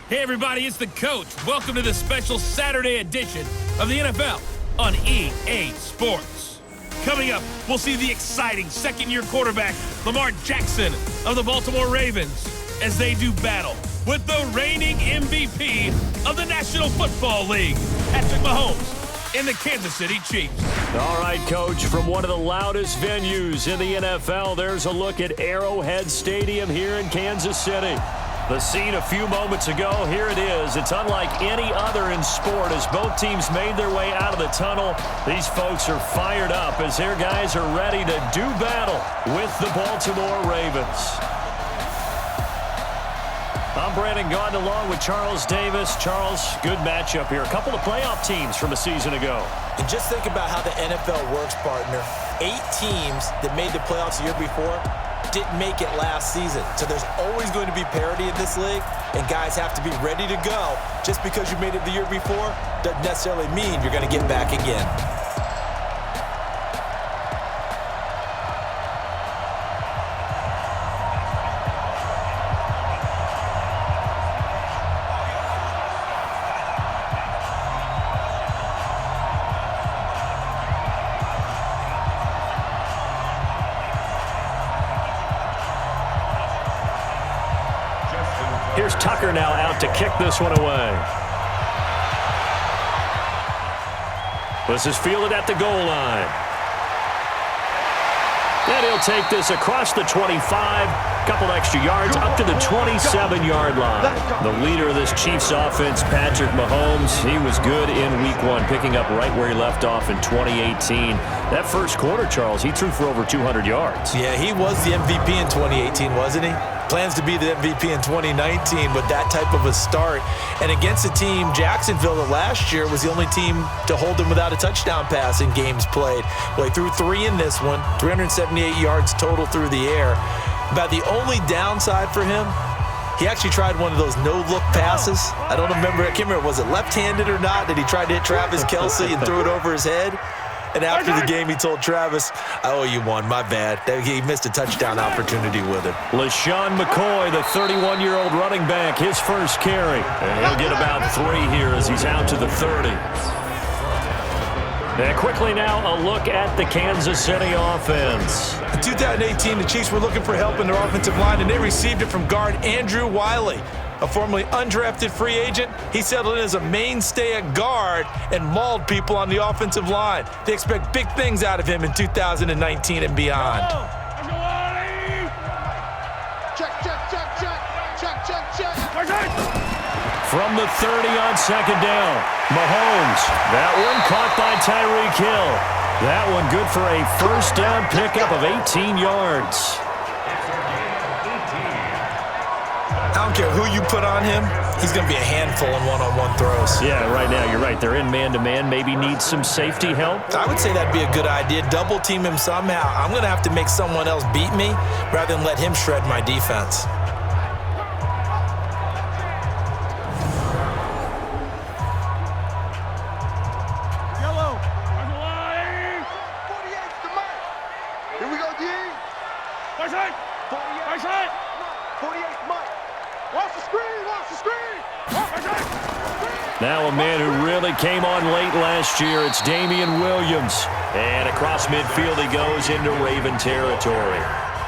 Hey everybody, it's the coach. Welcome to this special Saturday edition of the NFL on EA Sports. Coming up, we'll see the exciting second-year quarterback, Lamar Jackson of the Baltimore Ravens, as they do battle with the reigning MVP of the National Football League, Patrick Mahomes, and the Kansas City Chiefs. All right, Coach, from one of the loudest venues in the NFL, there's a look at Arrowhead Stadium here in Kansas City. The scene a few moments ago, here it is. It's unlike any other in sport as both teams made their way out of the tunnel. These folks are fired up as their guys are ready to do battle with the Baltimore Ravens. I'm Brandon Gaudin along with Charles Davis. Charles, good matchup here. A couple of playoff teams from a season ago. And just think about how the NFL works, partner. 8 teams that made the playoffs the year before didn't make it last season. So there's always going to be parity in this league, and guys have to be ready to go. Just because you made it the year before doesn't necessarily mean you're going to get back again. Here's Tucker now out to kick this one away. This is fielded at the goal line. And he'll take this across the 25, couple extra yards, up to the 27-yard line. The leader of this Chiefs offense, Patrick Mahomes, he was good in Week 1, picking up right where he left off in 2018. That first quarter, Charles, he threw for over 200 yards. Yeah, he was the MVP in 2018, wasn't he? Plans to be the MVP in 2019 with that type of a start. And against a team, Jacksonville, that last year was the only team to hold him without a touchdown pass in games played. Well, he threw 3 in this one, 378 yards total through the air. About the only downside for him, he actually tried one of those no-look passes. I can't remember, was it left-handed or not, that he tried to hit Travis Kelce and threw it over his head? And after the game, he told Travis, I owe you one, my bad. He missed a touchdown opportunity with it. LaShawn McCoy, the 31-year-old running back, his first carry. And he'll get about 3 here as he's out to the 30. And quickly now, a look at the Kansas City offense. In 2018, the Chiefs were looking for help in their offensive line, and they received it from guard Andrew Wiley. A formerly undrafted free agent, he settled in as a mainstay at guard and mauled people on the offensive line. They expect big things out of him in 2019 and beyond. From the 30 on second down, Mahomes. That one caught by Tyreek Hill. That one good for a first down pickup of 18 yards. I don't care who you put on him, he's going to be a handful in one-on-one throws. Yeah, right now, you're right. They're in man-to-man. Maybe need some safety help. I would say that'd be a good idea. Double team him somehow. I'm going to have to make someone else beat me rather than let him shred my defense. Yellow. Here we go, D. Right side. 48. Right side. 48, Mike. Watch the screen, watch the screen. Now a man who really came on late last year, it's Damian Williams. And across midfield he goes into Raven territory.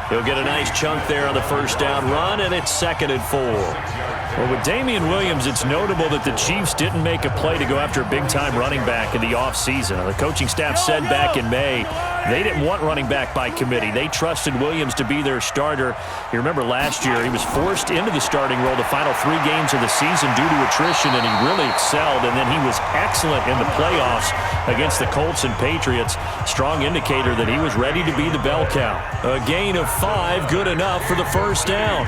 He'll get a nice chunk there on the first down run, and it's 2nd and 4. Well, with Damian Williams, it's notable that the Chiefs didn't make a play to go after a big-time running back in the offseason. The coaching staff said back in May they didn't want running back by committee. They trusted Williams to be their starter. You remember last year he was forced into the starting role the final 3 games of the season due to attrition, and he really excelled. And then he was excellent in the playoffs against the Colts and Patriots. Strong indicator that he was ready to be the bell cow. A gain of 5, good enough for the first down.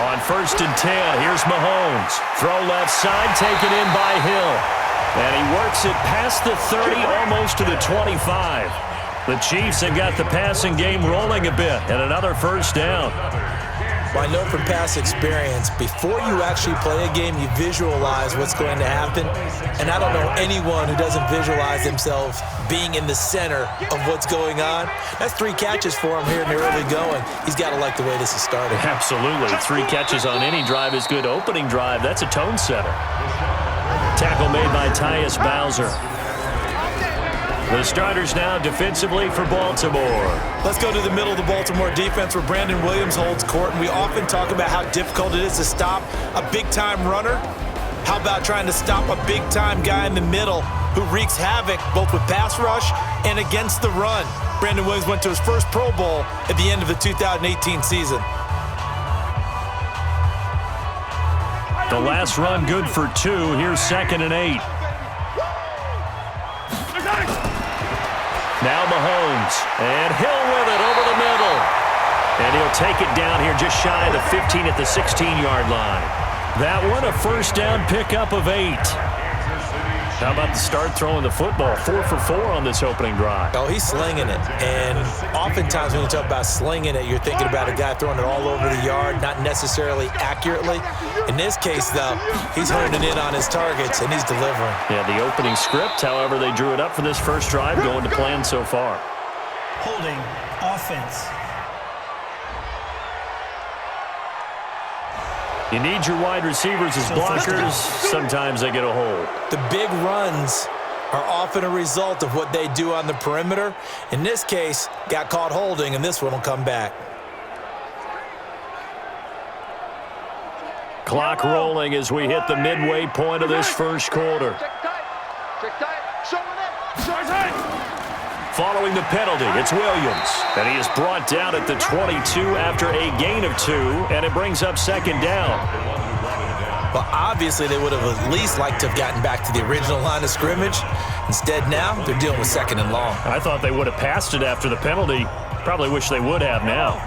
On 1st and 10, here's Mahomes. Throw left side, taken in by Hill. And he works it past the 30, almost to the 25. The Chiefs have got the passing game rolling a bit, and another first down. Well, I know from past experience, before you actually play a game, you visualize what's going to happen. And I don't know anyone who doesn't visualize themselves being in the center of what's going on. That's 3 catches for him here in the early going. He's got to like the way this is starting. Absolutely. 3 catches on any drive is good. Opening drive, that's a tone setter. Tackle made by Tyus Bowser. The starters now defensively for Baltimore. Let's go to the middle of the Baltimore defense where Brandon Williams holds court. And we often talk about how difficult it is to stop a big-time runner. How about trying to stop a big-time guy in the middle who wreaks havoc both with pass rush and against the run? Brandon Williams went to his first Pro Bowl at the end of the 2018 season. The last run good for 2. Here's 2nd and 8. Now Mahomes, and Hill with it over the middle. And he'll take it down here just shy of the 15 at the 16-yard line. That one a first down pickup of 8. How about the start throwing the football? 4 for 4 on this opening drive. Oh, he's slinging it. And oftentimes when you talk about slinging it, you're thinking about a guy throwing it all over the yard, not necessarily accurately. In this case, though, he's honing in on his targets, and he's delivering. Yeah, the opening script, however, they drew it up for this first drive, going to plan so far. Holding offense. You need your wide receivers as blockers. Sometimes they get a hold. The big runs are often a result of what they do on the perimeter. In this case, got caught holding, and this one will come back. Clock rolling as we hit the midway point of this first quarter. Following the penalty, it's Williams. And he is brought down at the 22 after a gain of 2, and it brings up 2nd down. Well, obviously, they would have at least liked to have gotten back to the original line of scrimmage. Instead, now, they're dealing with 2nd and long. I thought they would have passed it after the penalty. Probably wish they would have now.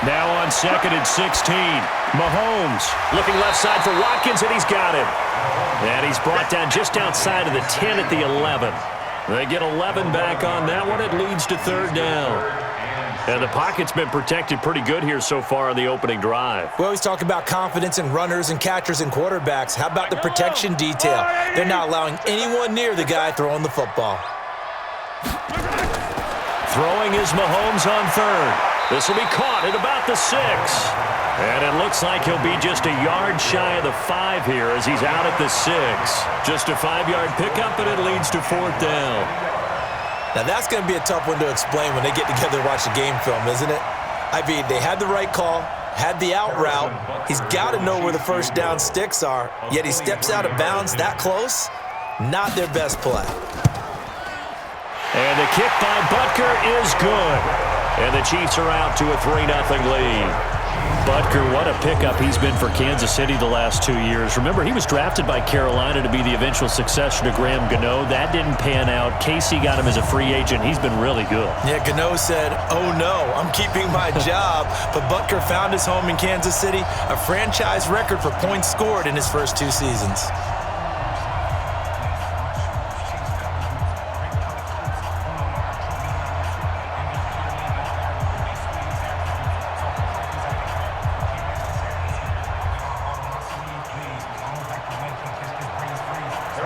Now on 2nd and 16. Mahomes looking left side for Watkins, and he's got him. And he's brought down just outside of the 10 at the 11. They get 11 back on that one. It leads to 3rd down. And the pocket's been protected pretty good here so far on the opening drive. We always talk about confidence in runners and catchers and quarterbacks. How about the protection detail? They're not allowing anyone near the guy throwing the football. Throwing is Mahomes on 3rd. This will be caught at about the 6. And it looks like he'll be just a yard shy of the 5 here as he's out at the 6. Just a 5-yard pickup, and it leads to 4th down. Now, that's going to be a tough one to explain when they get together and watch the game film, isn't it? I mean, they had the right call, had the out route. He's got to know where the first down sticks are, yet he steps out of bounds that close. Not their best play. And the kick by Butker is good. And the Chiefs are out to a 3-0 lead. Butker, what a pickup he's been for Kansas City the last 2 years. Remember, he was drafted by Carolina to be the eventual successor to Graham Gano. That didn't pan out. Casey got him as a free agent. He's been really good. Yeah, Gano said, oh no, I'm keeping my job. But Butker found his home in Kansas City, a franchise record for points scored in his first 2 seasons.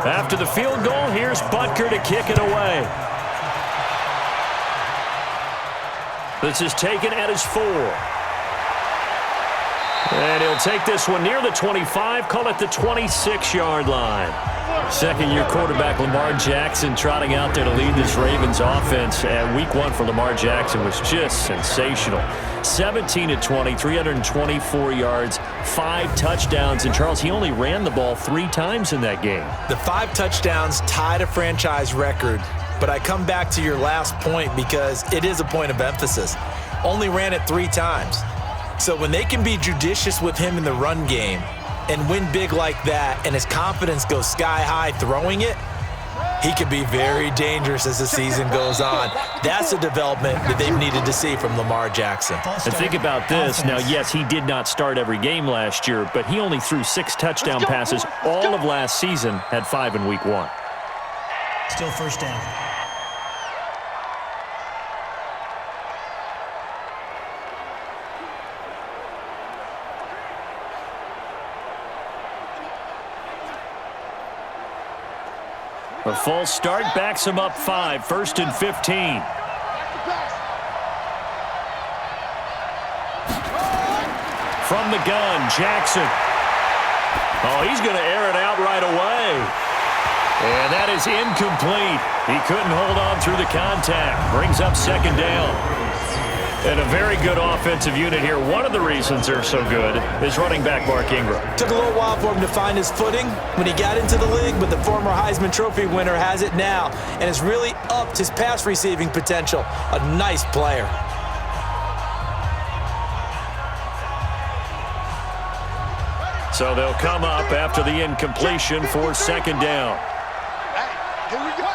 After the field goal, here's Butker to kick it away. This is taken at his 4. And he'll take this one near the 25, call it the 26-yard line. Second-year quarterback Lamar Jackson trotting out there to lead this Ravens offense. And week 1 for Lamar Jackson was just sensational. 17-20, 324 yards, 5 touchdowns. And, Charles, he only ran the ball 3 times in that game. The 5 touchdowns tied a franchise record. But I come back to your last point because it is a point of emphasis. Only ran it 3 times. So when they can be judicious with him in the run game and win big like that, and his confidence goes sky high throwing it, he could be very dangerous as the season goes on. That's a development that they've needed to see from Lamar Jackson. And think about this. Now, yes, he did not start every game last year, but he only threw 6 touchdown passes all of last season, had 5 in week 1. Still first down. A false start backs him up 5, 1st and 15. From the gun, Jackson. Oh, he's going to air it out right away. And that is incomplete. He couldn't hold on through the contact. Brings up 2nd down. And a very good offensive unit here. One of the reasons they're so good is running back Mark Ingram. Took a little while for him to find his footing when he got into the league, but the former Heisman Trophy winner has it now and has really upped his pass receiving potential. A nice player. So they'll come up after the incompletion for 2nd down. Here we go.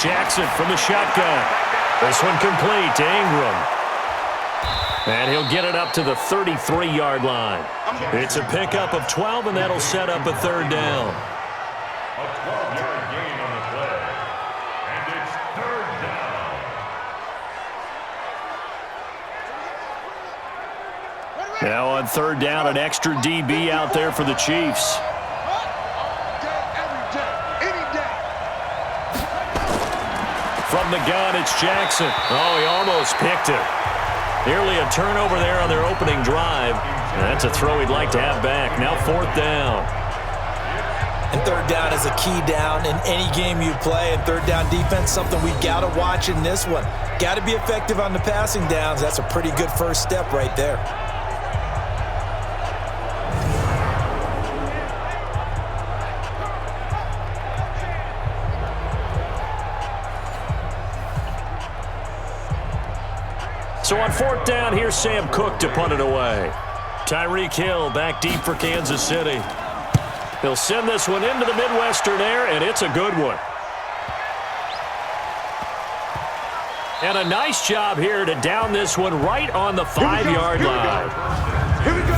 Jackson from the shotgun. This one complete to Ingram. And he'll get it up to the 33-yard line. It's a pickup of 12, and that'll set up a 3rd down. A 12-yard gain on the play. And it's 3rd down. Now on 3rd down, an extra DB out there for the Chiefs. From the gun, it's Jackson. Oh, he almost picked it. Nearly a turnover there on their opening drive. And that's a throw he'd like to have back. Now 4th down. And 3rd down is a key down in any game you play. And 3rd down defense, something we've got to watch in this one. Got to be effective on the passing downs. That's a pretty good first step right there. So on 4th down, here's Sam Cook to punt it away. Tyreek Hill back deep for Kansas City. He'll send this one into the Midwestern air, and it's a good one. And a nice job here to down this one right on the 5-yard line.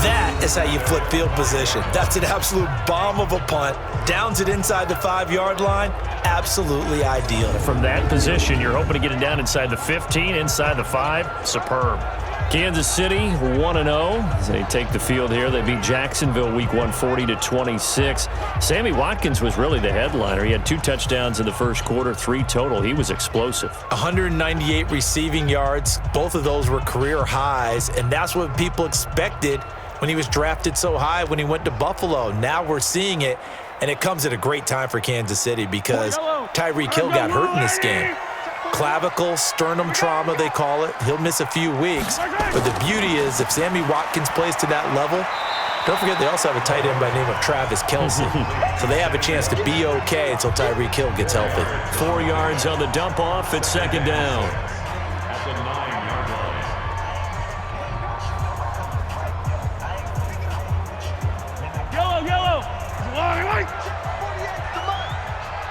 That is how you flip field position. That's an absolute bomb of a punt. Downs it inside the 5-yard line. Absolutely ideal. From that position, you're hoping to get it down inside the 15, inside the 5. Superb. Kansas City 1-0 as they take the field here. They beat Jacksonville week 1, 40-26. Sammy Watkins was really the headliner. He had 2 touchdowns in the first quarter, 3 total. He was explosive. 198 receiving yards. Both of those were career highs, and that's what people expected when he was drafted so high when he went to Buffalo. Now we're seeing it, and it comes at a great time for Kansas City because Tyreek Hill got hurt in this game. Clavicle, sternum trauma, they call it. He'll miss a few weeks. But the beauty is if Sammy Watkins plays to that level, don't forget they also have a tight end by the name of Travis Kelce. So they have a chance to be okay until Tyreek Hill gets healthy. 4 yards on the dump off. It's 2nd down. At the 9-yard line. Yellow. White.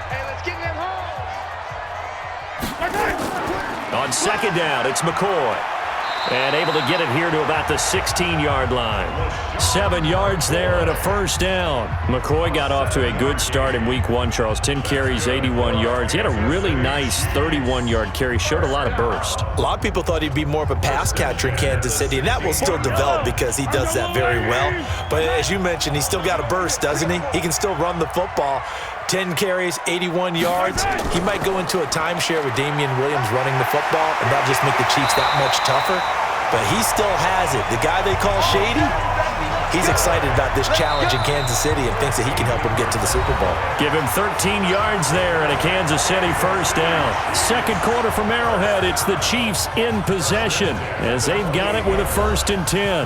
Hey, let's get that home. On 2nd down, it's McCoy. And able to get it here to about the 16-yard line. 7 yards there and a 1st down. McCoy got off to a good start in week 1, Charles. 10 carries, 81 yards. He had a really nice 31-yard carry. Showed a lot of burst. A lot of people thought he'd be more of a pass catcher in Kansas City, and that will still develop because he does that very well. But as you mentioned, he's still got a burst, doesn't he? He can still run the football. 10 carries, 81 yards. He might go into a timeshare with Damian Williams running the football, and that'll just make the Chiefs that much tougher. But he still has it. The guy they call Shady, he's excited about this challenge in Kansas City and thinks that he can help him get to the Super Bowl. Give him 13 yards there and a Kansas City 1st down. 2nd quarter from Arrowhead. It's the Chiefs in possession as they've got it with a 1st and 10.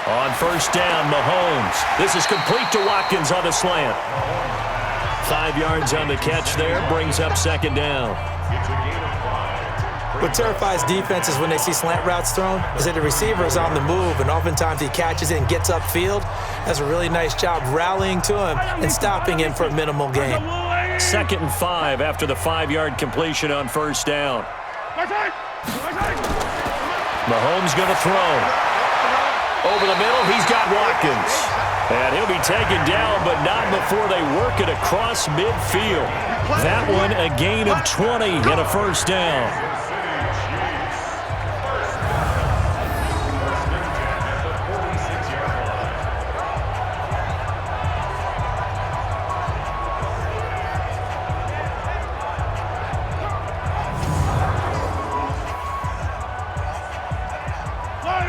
On 1st down, Mahomes. This is complete to Watkins on the slant. 5 yards on the catch there, brings up 2nd down. What terrifies defenses when they see slant routes thrown is that the receiver is on the move, and oftentimes he catches it and gets upfield. Does a really nice job rallying to him and stopping him for a minimal gain. 2nd and 5 after the 5-yard completion on 1st down. Mahomes going to throw. Over the middle, he's got Watkins. And he'll be taken down, but not before they work it across midfield. That one a gain of 20 and a first down.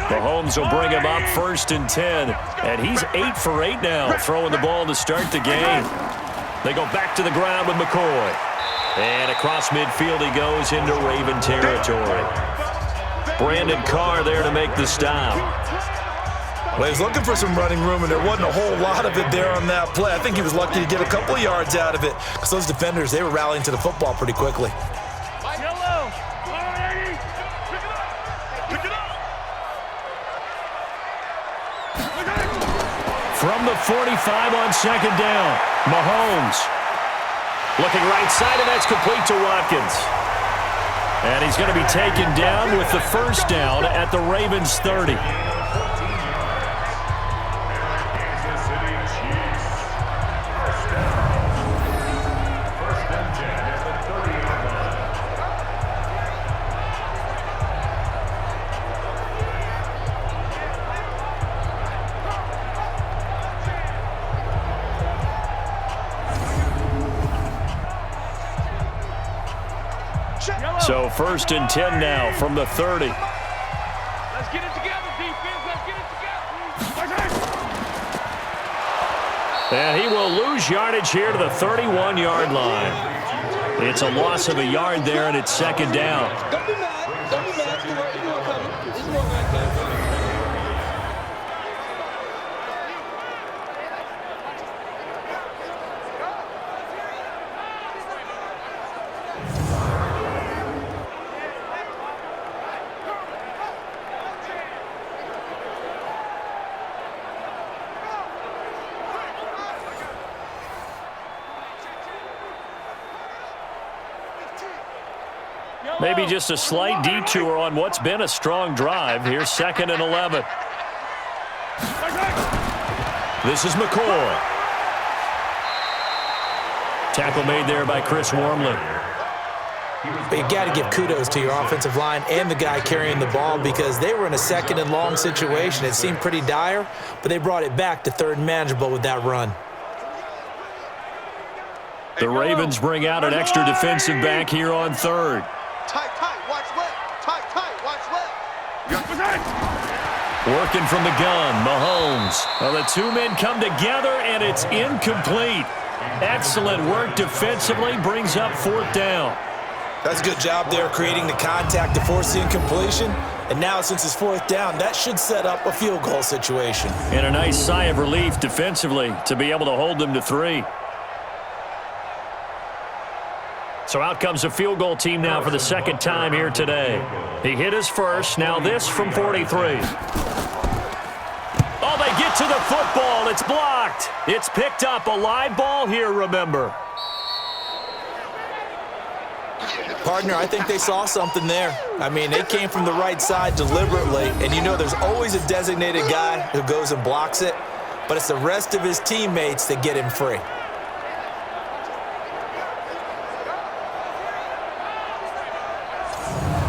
Mahomes will bring him up 1st and 10. And he's 8 for 8 now, throwing the ball to start the game. They go back to the ground with McCoy. And across midfield he goes into Raven territory. Brandon Carr there to make the stop. Well, he was looking for some running room, and there wasn't a whole lot of it there on that play. I think he was lucky to get a couple of yards out of it because those defenders, they were rallying to the football pretty quickly. From the 45 on 2nd down, Mahomes looking right side, and that's complete to Watkins. And he's going to be taken down with the first down at the Ravens 30. So 1st and 10 now from the 30. Let's get it together, defense. Let's get it together. And he will lose yardage here to the 31-yard line. It's a loss of a yard there, and it's 2nd down. Don't be mad. Don't be mad. You know what coming. This is more right there. Maybe just a slight detour on what's been a strong drive. Here's 2nd and 11. This is McCoy. Tackle made there by Chris Wormley. But you got to give kudos to your offensive line and the guy carrying the ball because they were in a 2nd and long situation. It seemed pretty dire, but they brought it back to 3rd and manageable with that run. The Ravens bring out an extra defensive back here on 3rd. Tight, watch left. Tight, watch left. Working from the gun, Mahomes. Well, the two men come together, and it's incomplete. Excellent work defensively, brings up 4th down. That's a good job there creating the contact to force the incompletion. And now since it's 4th down, that should set up a field goal situation. And a nice sigh of relief defensively to be able to hold them to 3. So out comes a field goal team now for the 2nd time here today. He hit his first. Now this from 43. Oh, they get to the football. It's blocked. It's picked up. A live ball here, remember. Partner, I think they saw something there. I mean, they came from the right side deliberately, and you know there's always a designated guy who goes and blocks it, but it's the rest of his teammates that get him free.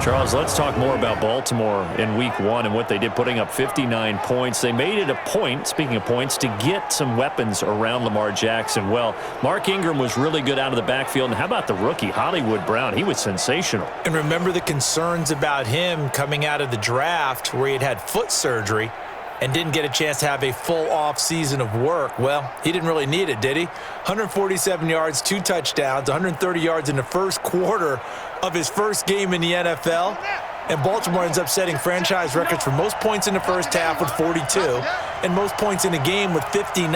Charles, let's talk more about Baltimore in Week 1 and what they did, putting up 59 points. They made it a point, speaking of points, to get some weapons around Lamar Jackson. Well, Mark Ingram was really good out of the backfield. And how about the rookie, Hollywood Brown? He was sensational. And remember the concerns about him coming out of the draft where he had foot surgery and didn't get a chance to have a full off season of work. Well, he didn't really need it, did he? 147 yards, 2 touchdowns, 130 yards in the first quarter of his first game in the NFL. And Baltimore ends up setting franchise records for most points in the first half with 42 and most points in a game with 59.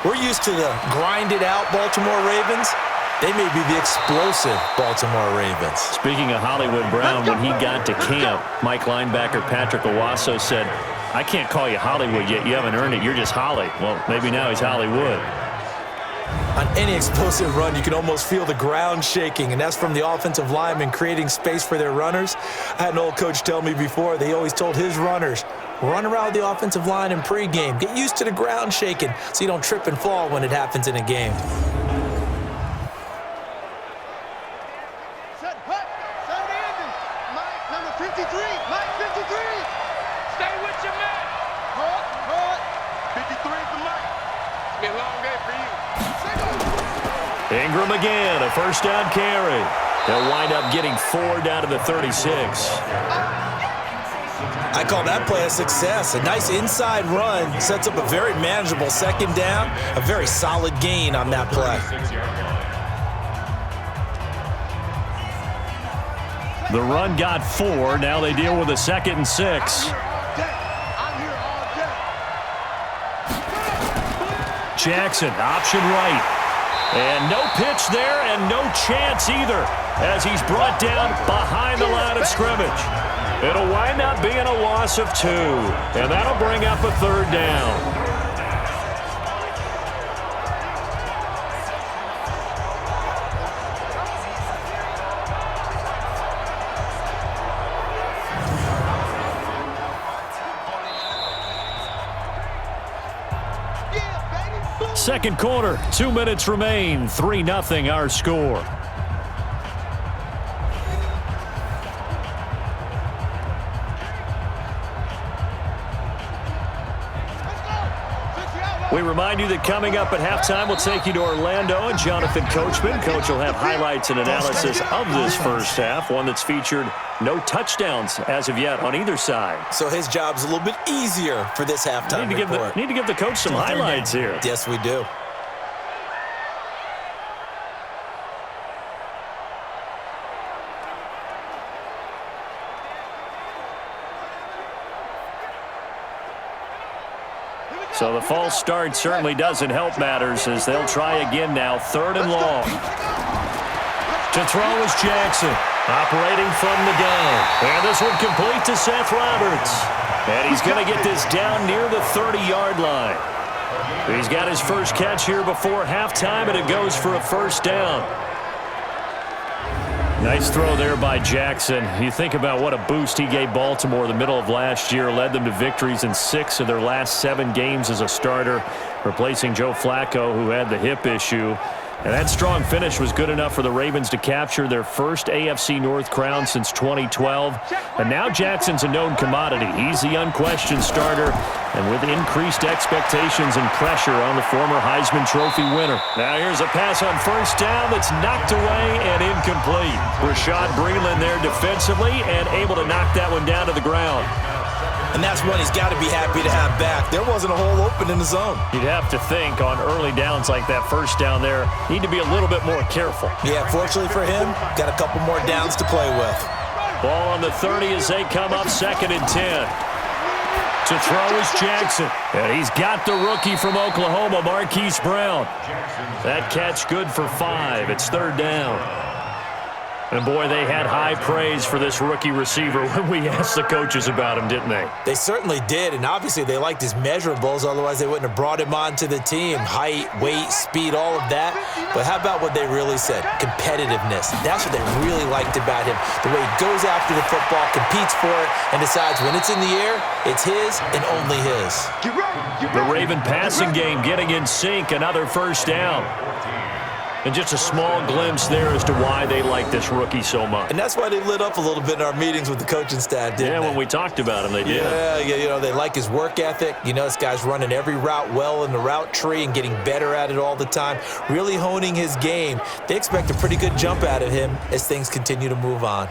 We're used to the grinded-out Baltimore Ravens. They may be the explosive Baltimore Ravens. Speaking of Hollywood Brown, when he got to camp, Mike linebacker Patrick Owasso said, "I can't call you Hollywood yet. You haven't earned it. You're just Holly." Well, maybe now he's Hollywood. On any explosive run, you can almost feel the ground shaking, and that's from the offensive linemen creating space for their runners. I had an old coach tell me before, they always told his runners, run around the offensive line in pregame. Get used to the ground shaking so you don't trip and fall when it happens in a game. Set, hut, set ending. Mike, number 53. Mike, 53. Stay with your man. Hut. 53 for Mike. It's been a long day for you. Ingram again, a first down carry. They'll wind up getting 4 down to the 36. I call that play a success. A nice inside run sets up a very manageable second down, a very solid gain on that play. The run got 4. Now they deal with a 2nd and 6. Jackson, option right. And no pitch there and no chance either as he's brought down behind the line of scrimmage. It'll wind up being a loss of 2, and that'll bring up a 3rd down. Second quarter, 2 minutes remain, 3-0 our score. We remind you that coming up at halftime, we'll take you to Orlando and Jonathan Coachman. Coach will have highlights and analysis of this first half, one that's featured no touchdowns as of yet on either side. So his job's a little bit easier for this halftime report. Need to give the coach some highlights here. Yes, we do. So the false start certainly doesn't help matters as they'll try again now, 3rd and long. To throw is Jackson, operating from the gun. And this one complete to Seth Roberts. And he's going to get this down near the 30-yard line. He's got his first catch here before halftime, and it goes for a first down. Nice throw there by Jackson. You think about what a boost he gave Baltimore the middle of last year, led them to victories in 6 of their last 7 games as a starter, replacing Joe Flacco, who had the hip issue. And that strong finish was good enough for the Ravens to capture their first AFC North crown since 2012. And now Jackson's a known commodity. He's the unquestioned starter, and with increased expectations and pressure on the former Heisman Trophy winner. Now here's a pass on first down that's knocked away and incomplete. Rashad Breeland there defensively and able to knock that one down to the ground. And that's one he's got to be happy to have back. There wasn't a hole open in the zone. You'd have to think on early downs like that first down there, need to be a little bit more careful. Yeah, fortunately for him, got a couple more downs to play with. Ball on the 30 as they come up 2nd and 10. To throw is Jackson. And he's got the rookie from Oklahoma, Marquise Brown. That catch good for 5. It's 3rd down. And, boy, they had high praise for this rookie receiver when we asked the coaches about him, didn't they? They certainly did, and obviously they liked his measurables. Otherwise, they wouldn't have brought him onto the team. Height, weight, speed, all of that. But how about what they really said? Competitiveness. That's what they really liked about him. The way he goes after the football, competes for it, and decides when it's in the air, it's his and only his. The Raven passing game getting in sync, another first down. And just a small glimpse there as to why they like this rookie so much. And that's why they lit up a little bit in our meetings with the coaching staff, didn't they? Yeah, when we talked about him, they did. Yeah, you know, they like his work ethic. You know, this guy's running every route well in the route tree and getting better at it all the time, really honing his game. They expect a pretty good jump out of him as things continue to move on.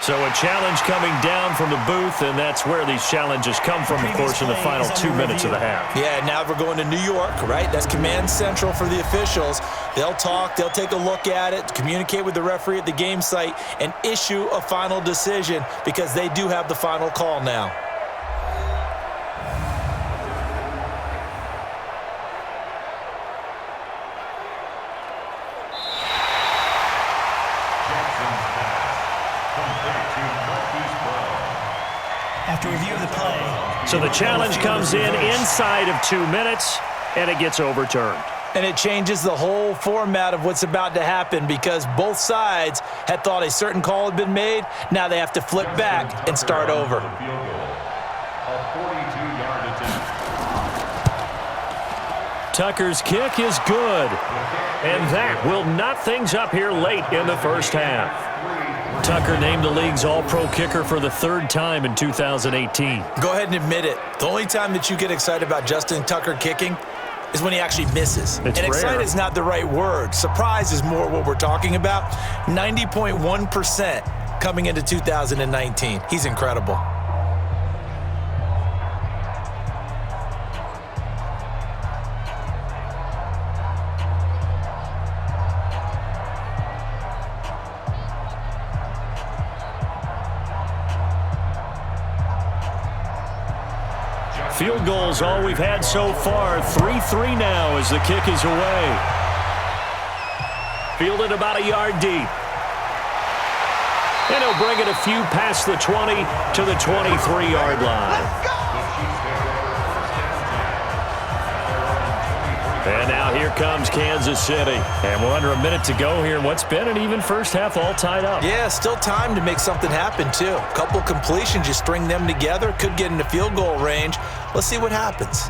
So a challenge coming down from the booth, and that's where these challenges come from, of course, in the final 2 minutes of the half. Yeah, now we're going to New York, right? That's command central for the officials. They'll talk, they'll take a look at it, communicate with the referee at the game site, and issue a final decision because they do have the final call now. After review of the play, So the challenge comes in inside of 2 minutes, and it gets overturned. And it changes the whole format of what's about to happen because both sides had thought a certain call had been made. Now they have to flip back and start over. Tucker's kick is good. And that will knot things up here late in the first half. Tucker named the league's all-pro kicker for the 3rd time in 2018. Go ahead and admit it. The only time that you get excited about Justin Tucker kicking is when he actually misses. It's and excited rare. is not the right word. Surprise is more what we're talking about. 90.1% coming into 2019. He's incredible. Field goals all we've had so far. 3-3 now as the kick is away. Fielded about a yard deep. And he'll bring it a few past the 20 to the 23-yard line. And now here comes Kansas City. And we're under a minute to go here in what's been an even first half, all tied up. Yeah, still time to make something happen, too. A couple completions, you string them together, could get into field goal range. Let's see what happens.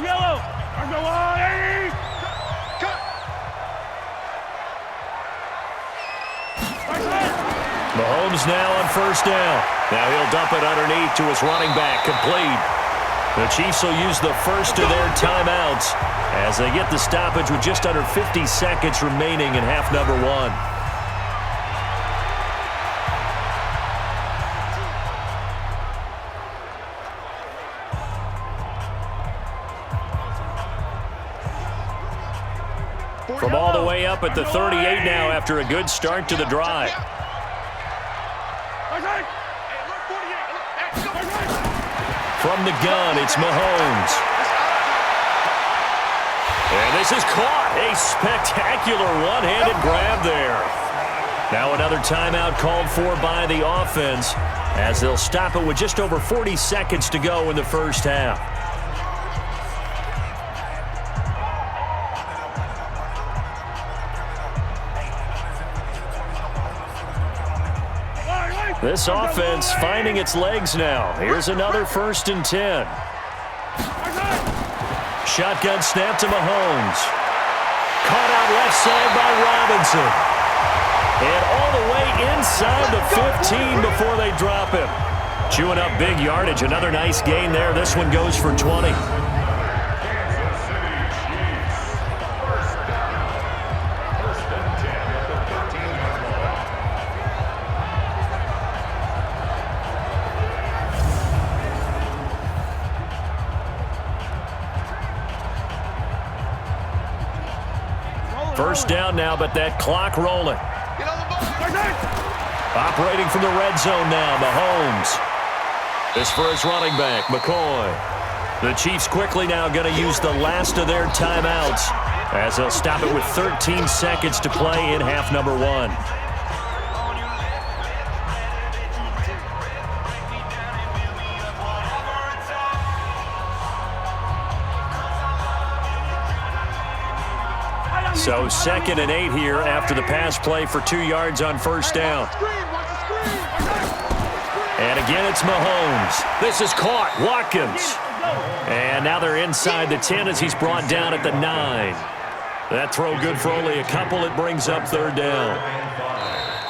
Yellow. Mahomes now on first down. Now he'll dump it underneath to his running back, complete. The Chiefs will use the first of their timeouts as they get the stoppage with just under 50 seconds remaining in half number 1. From all the way up at the 38 now after a good start to the drive. From the gun, it's Mahomes. And this is caught. A spectacular one-handed grab there. Now another timeout called for by the offense as they'll stop it with just over 40 seconds to go in the first half. This offense finding its legs now. Here's another 1st and 10. Shotgun snap to Mahomes. Caught out left side by Robinson. And all the way inside the 15 before they drop him. Chewing up big yardage. Another nice gain there. This one goes for 20. First down now, but that clock rolling. Operating from the red zone now, Mahomes. This for his running back, McCoy. The Chiefs quickly now going to use the last of their timeouts as they'll stop it with 13 seconds to play in half number 1. So 2nd and 8 here after the pass play for 2 yards on first down. And again, it's Mahomes. This is caught. Watkins. And now they're inside the 10 as he's brought down at the 9. That throw good for only a couple. It brings up 3rd down.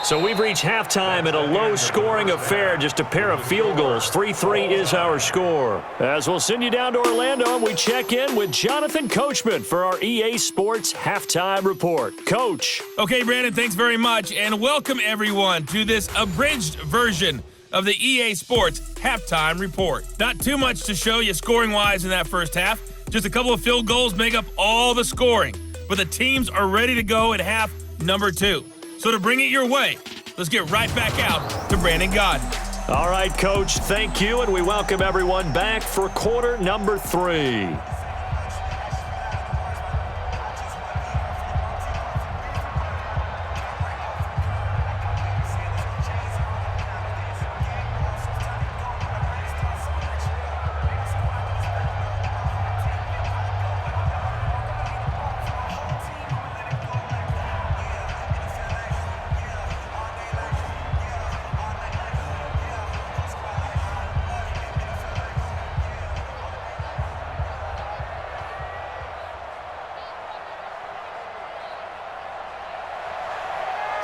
So we've reached halftime in a low-scoring affair, just a pair of field goals. 3-3 is our score. As we'll send you down to Orlando, and we check in with Jonathan Coachman for our EA Sports Halftime Report. Coach. Okay, Brandon, thanks very much, and welcome everyone to this abridged version of the EA Sports Halftime Report. Not too much to show you scoring-wise in that first half. Just a couple of field goals make up all the scoring. But the teams are ready to go at half number 2. So to bring it your way, let's get right back out to Brandon Gaudin. All right, Coach, thank you, and we welcome everyone back for quarter number 3.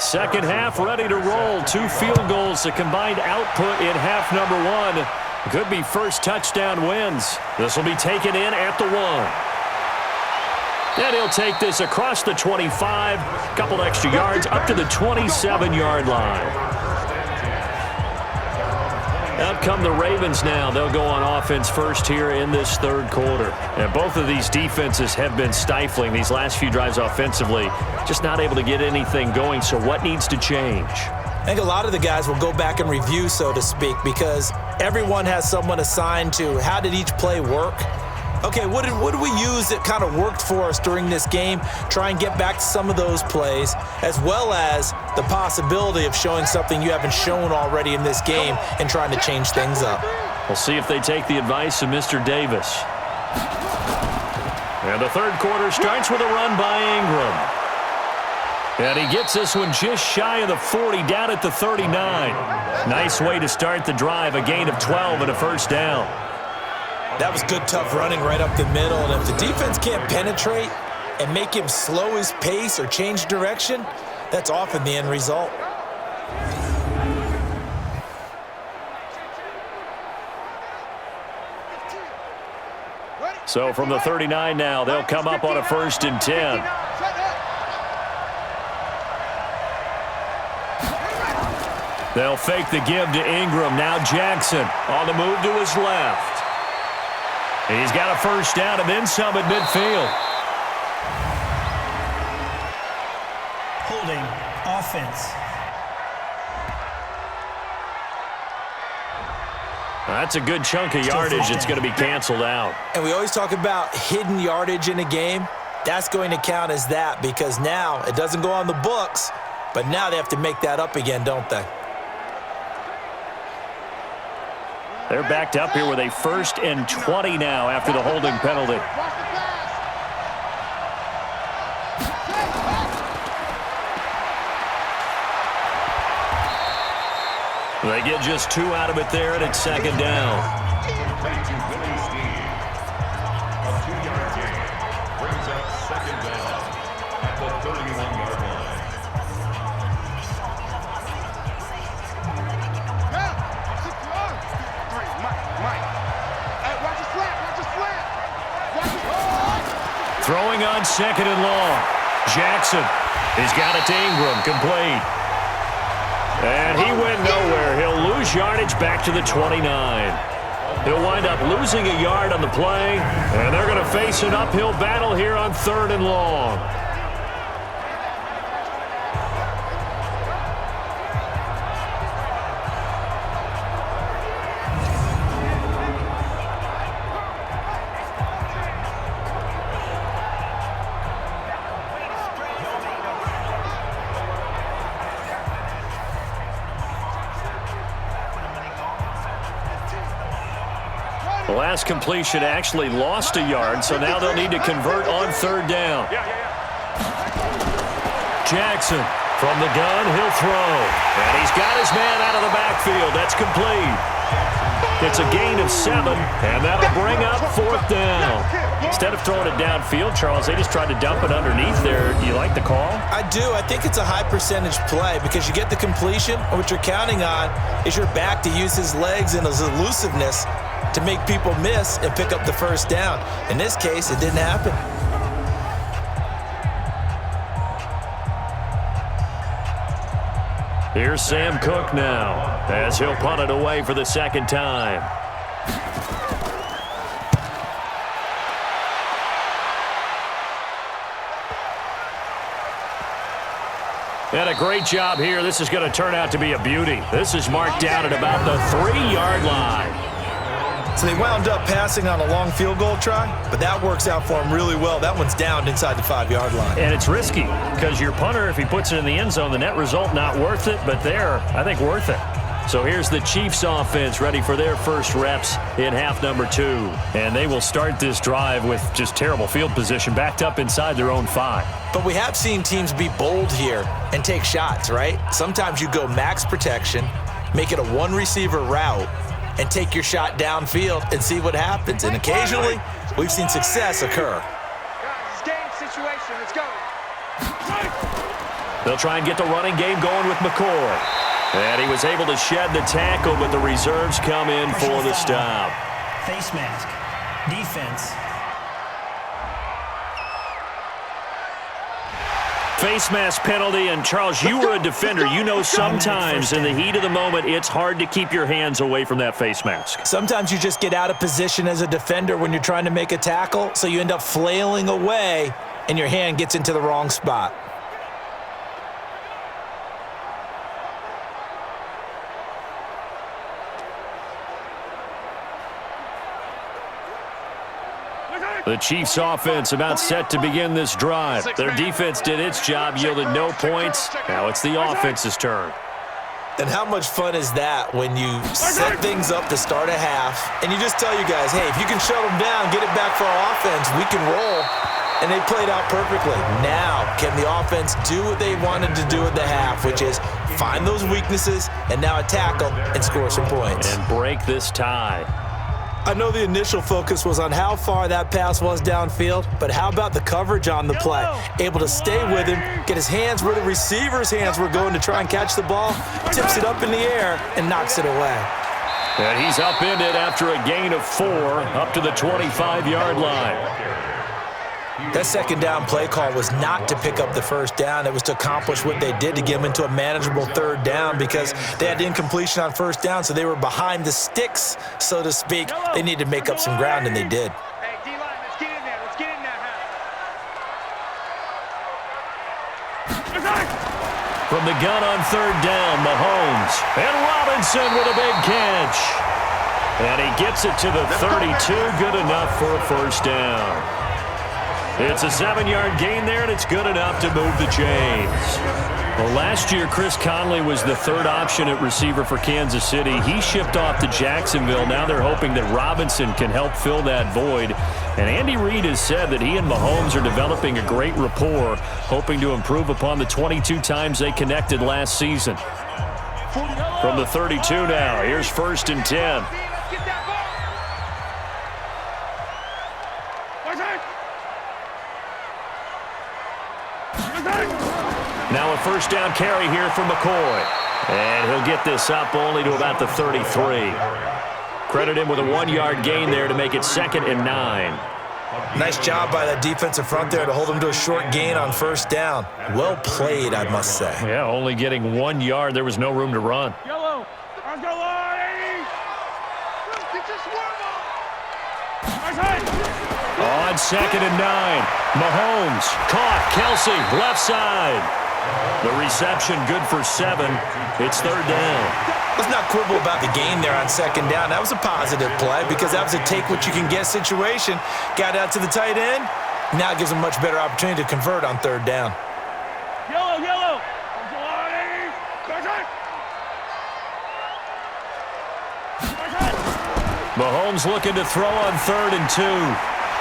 Second half ready to roll. 2 field goals, the combined output in half number 1. Could be first touchdown wins. This will be taken in at the 1. And he'll take this across the 25, couple extra yards up to the 27-yard line. Out come the Ravens now. They'll go on offense first here in this third quarter. And both of these defenses have been stifling these last few drives offensively. Just not able to get anything going, so what needs to change? I think a lot of the guys will go back and review, so to speak, because everyone has someone assigned to how did each play work. Okay, what did we use that kind of worked for us during this game? Try and get back to some of those plays, as well as the possibility of showing something you haven't shown already in this game and trying to change things up. We'll see if they take the advice of Mr. Davis. And the third quarter starts with a run by Ingram. And he gets this one just shy of the 40, down at the 39. Nice way to start the drive, a gain of 12 and a first down. That was good, tough running right up the middle. And if the defense can't penetrate and make him slow his pace or change direction, that's often the end result. So from the 39 now, they'll come up on a 1st and 10. They'll fake the give to Ingram. Now Jackson on the move to his left. He's got a first down and then some at midfield. Holding offense. That's a good chunk of yardage. It's going to be canceled out. And we always talk about hidden yardage in a game. That's going to count as that because now it doesn't go on the books, but now they have to make that up again, don't they? They're backed up here with a 1st and 20 now after the holding penalty. They get just 2 out of it there, and it's 2nd down. Thank you, Willie Steve. A 2-yard gain brings up 2nd down at the 31-yard line. Throwing on 2nd and long. Jackson, he's got it to Ingram, complete. And he went nowhere. He'll lose yardage back to the 29. He'll wind up losing a yard on the play, and they're going to face an uphill battle here on 3rd and long. The last completion actually lost a yard, so now they'll need to convert on 3rd down. Jackson from the gun, he'll throw. And he's got his man out of the backfield. That's complete. It's a gain of 7, and that'll bring up 4th down. Instead of throwing it downfield, Charles, they just tried to dump it underneath there. Do you like the call? I do. I think it's a high percentage play because you get the completion, and what you're counting on is your back to use his legs and his elusiveness to make people miss and pick up the first down. In this case, it didn't happen. Here's Sam Cook now as he'll punt it away for the 2nd time. And a great job here. This is going to turn out to be a beauty. This is marked down at about the 3-yard line. So they wound up passing on a long field goal try, but that works out for them really well. That one's down inside the 5-yard line. And it's risky because your punter, if he puts it in the end zone, the net result not worth it, but there, I think worth it. So here's the Chiefs offense ready for their first reps in half number 2. And they will start this drive with just terrible field position, backed up inside their own 5. But we have seen teams be bold here and take shots, right? Sometimes you go max protection, make it a 1-receiver route, and take your shot downfield and see what happens. And occasionally, we've seen success occur. Guys, it's game situation. Let's go. They'll try and get the running game going with McCoy. And he was able to shed the tackle, but the reserves come in for the stop. Face mask. Defense. Face mask penalty, and Charles, you were a defender. You know sometimes in the heat of the moment, it's hard to keep your hands away from that face mask. Sometimes you just get out of position as a defender when you're trying to make a tackle, so you end up flailing away, and your hand gets into the wrong spot. The Chiefs' offense about set to begin this drive. Their defense did its job, yielded no points. Now it's the offense's turn. And how much fun is that when you set things up to start a half, and you just tell your guys, hey, if you can shut them down, get it back for our offense, we can roll. And they played out perfectly. Now, can the offense do what they wanted to do at the half, which is find those weaknesses and now attack them and score some points. And break this tie. I know the initial focus was on how far that pass was downfield, but how about the coverage on the play? Able to stay with him, get his hands where the receiver's hands were going to try and catch the ball, tips it up in the air, and knocks it away. And he's upended after a gain of 4 up to the 25-yard line. That second down play call was not to pick up the first down. It was to accomplish what they did to get them into a manageable third down because they had incompletion on first down, so they were behind the sticks, so to speak. They needed to make up some ground, and they did. Hey, D-line, let's get in there. Let's get in there. From the gun on third down, Mahomes. And Robinson with a big catch. And he gets it to the 32, good enough for a first down. It's a 7-yard gain there, and it's good enough to move the chains. Well, last year, Chris Conley was the third option at receiver for Kansas City. He shipped off to Jacksonville. Now they're hoping that Robinson can help fill that void. And Andy Reid has said that he and Mahomes are developing a great rapport, hoping to improve upon the 22 times they connected last season. From the 32 now, here's 1st and 10. Now a first down carry here for McCoy. And he'll get this up only to about the 33. Credit him with a 1-yard gain there to make it 2nd and 9. Nice job by that defensive front there to hold him to a short gain on first down. Well played, I must say. Yeah, only getting 1 yard. There was no room to run. Yellow. Let's go, Lord. Get your swarm On 2nd and 9. Mahomes caught. Kelsey, left side. The reception good for 7. It's 3rd down. Let's not quibble about the gain there on 2nd down. That was a positive play because that was a take-what-you-can-get situation. Got out to the tight end. Now it gives them a much better opportunity to convert on 3rd down. Yellow. Mahomes looking to throw on 3rd and 2.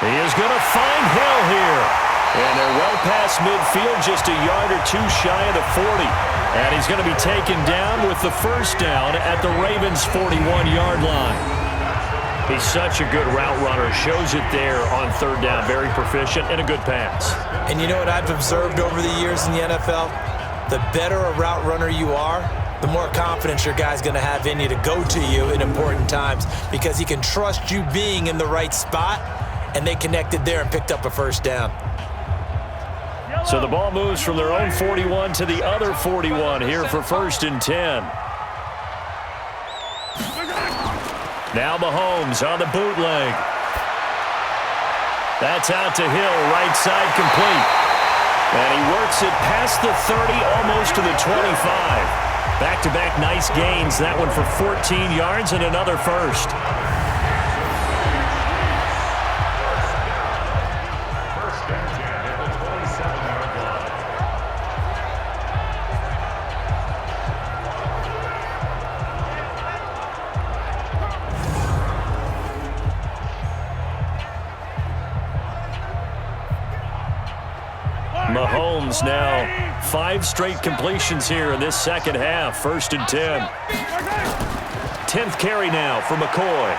He is going to find Hill here. And they're well past midfield, just a yard or 2 shy of the 40. And he's going to be taken down with the first down at the Ravens' 41-yard line. He's such a good route runner. Shows it there on 3rd down. Very proficient and a good pass. And you know what I've observed over the years in the NFL? The better a route runner you are, the more confidence your guy's going to have in you to go to you in important times because he can trust you being in the right spot, and they connected there and picked up a first down. So the ball moves from their own 41 to the other 41 here for 1st and 10. Now Mahomes on the bootleg. That's out to Hill, right side complete. And he works it past the 30, almost to the 25. Back-to-back nice gains. That one for 14 yards and another first. Mahomes now 5 straight completions here in this second half. 1st and 10. 10th carry now for McCoy.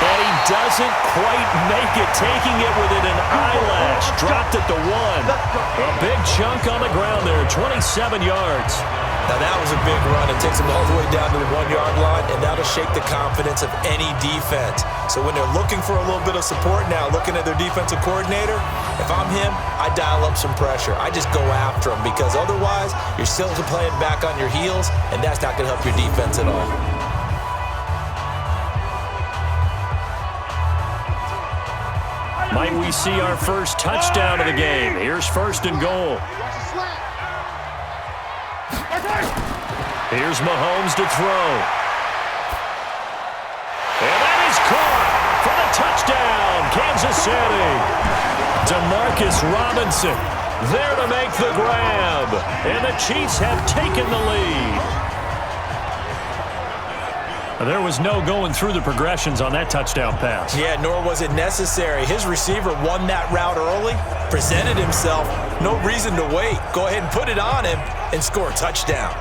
And he doesn't quite make it, taking it within an eyelash. Dropped at the 1. A big chunk on the ground there, 27 yards. Now that was a big run. It takes them all the way down to the 1-yard line, and that'll shake the confidence of any defense. So when they're looking for a little bit of support now, looking at their defensive coordinator, if I'm him, I dial up some pressure. I just go after him, because otherwise you're still playing back on your heels, and that's not going to help your defense at all. Might we see our first touchdown of the game? Here's 1st and goal. Here's Mahomes to throw. And that is caught for the touchdown, Kansas City. Demarcus Robinson there to make the grab. And the Chiefs have taken the lead. There was no going through the progressions on that touchdown pass. Yeah, nor was it necessary. His receiver won that route early, presented himself. No reason to wait. Go ahead and put it on him and score a touchdown.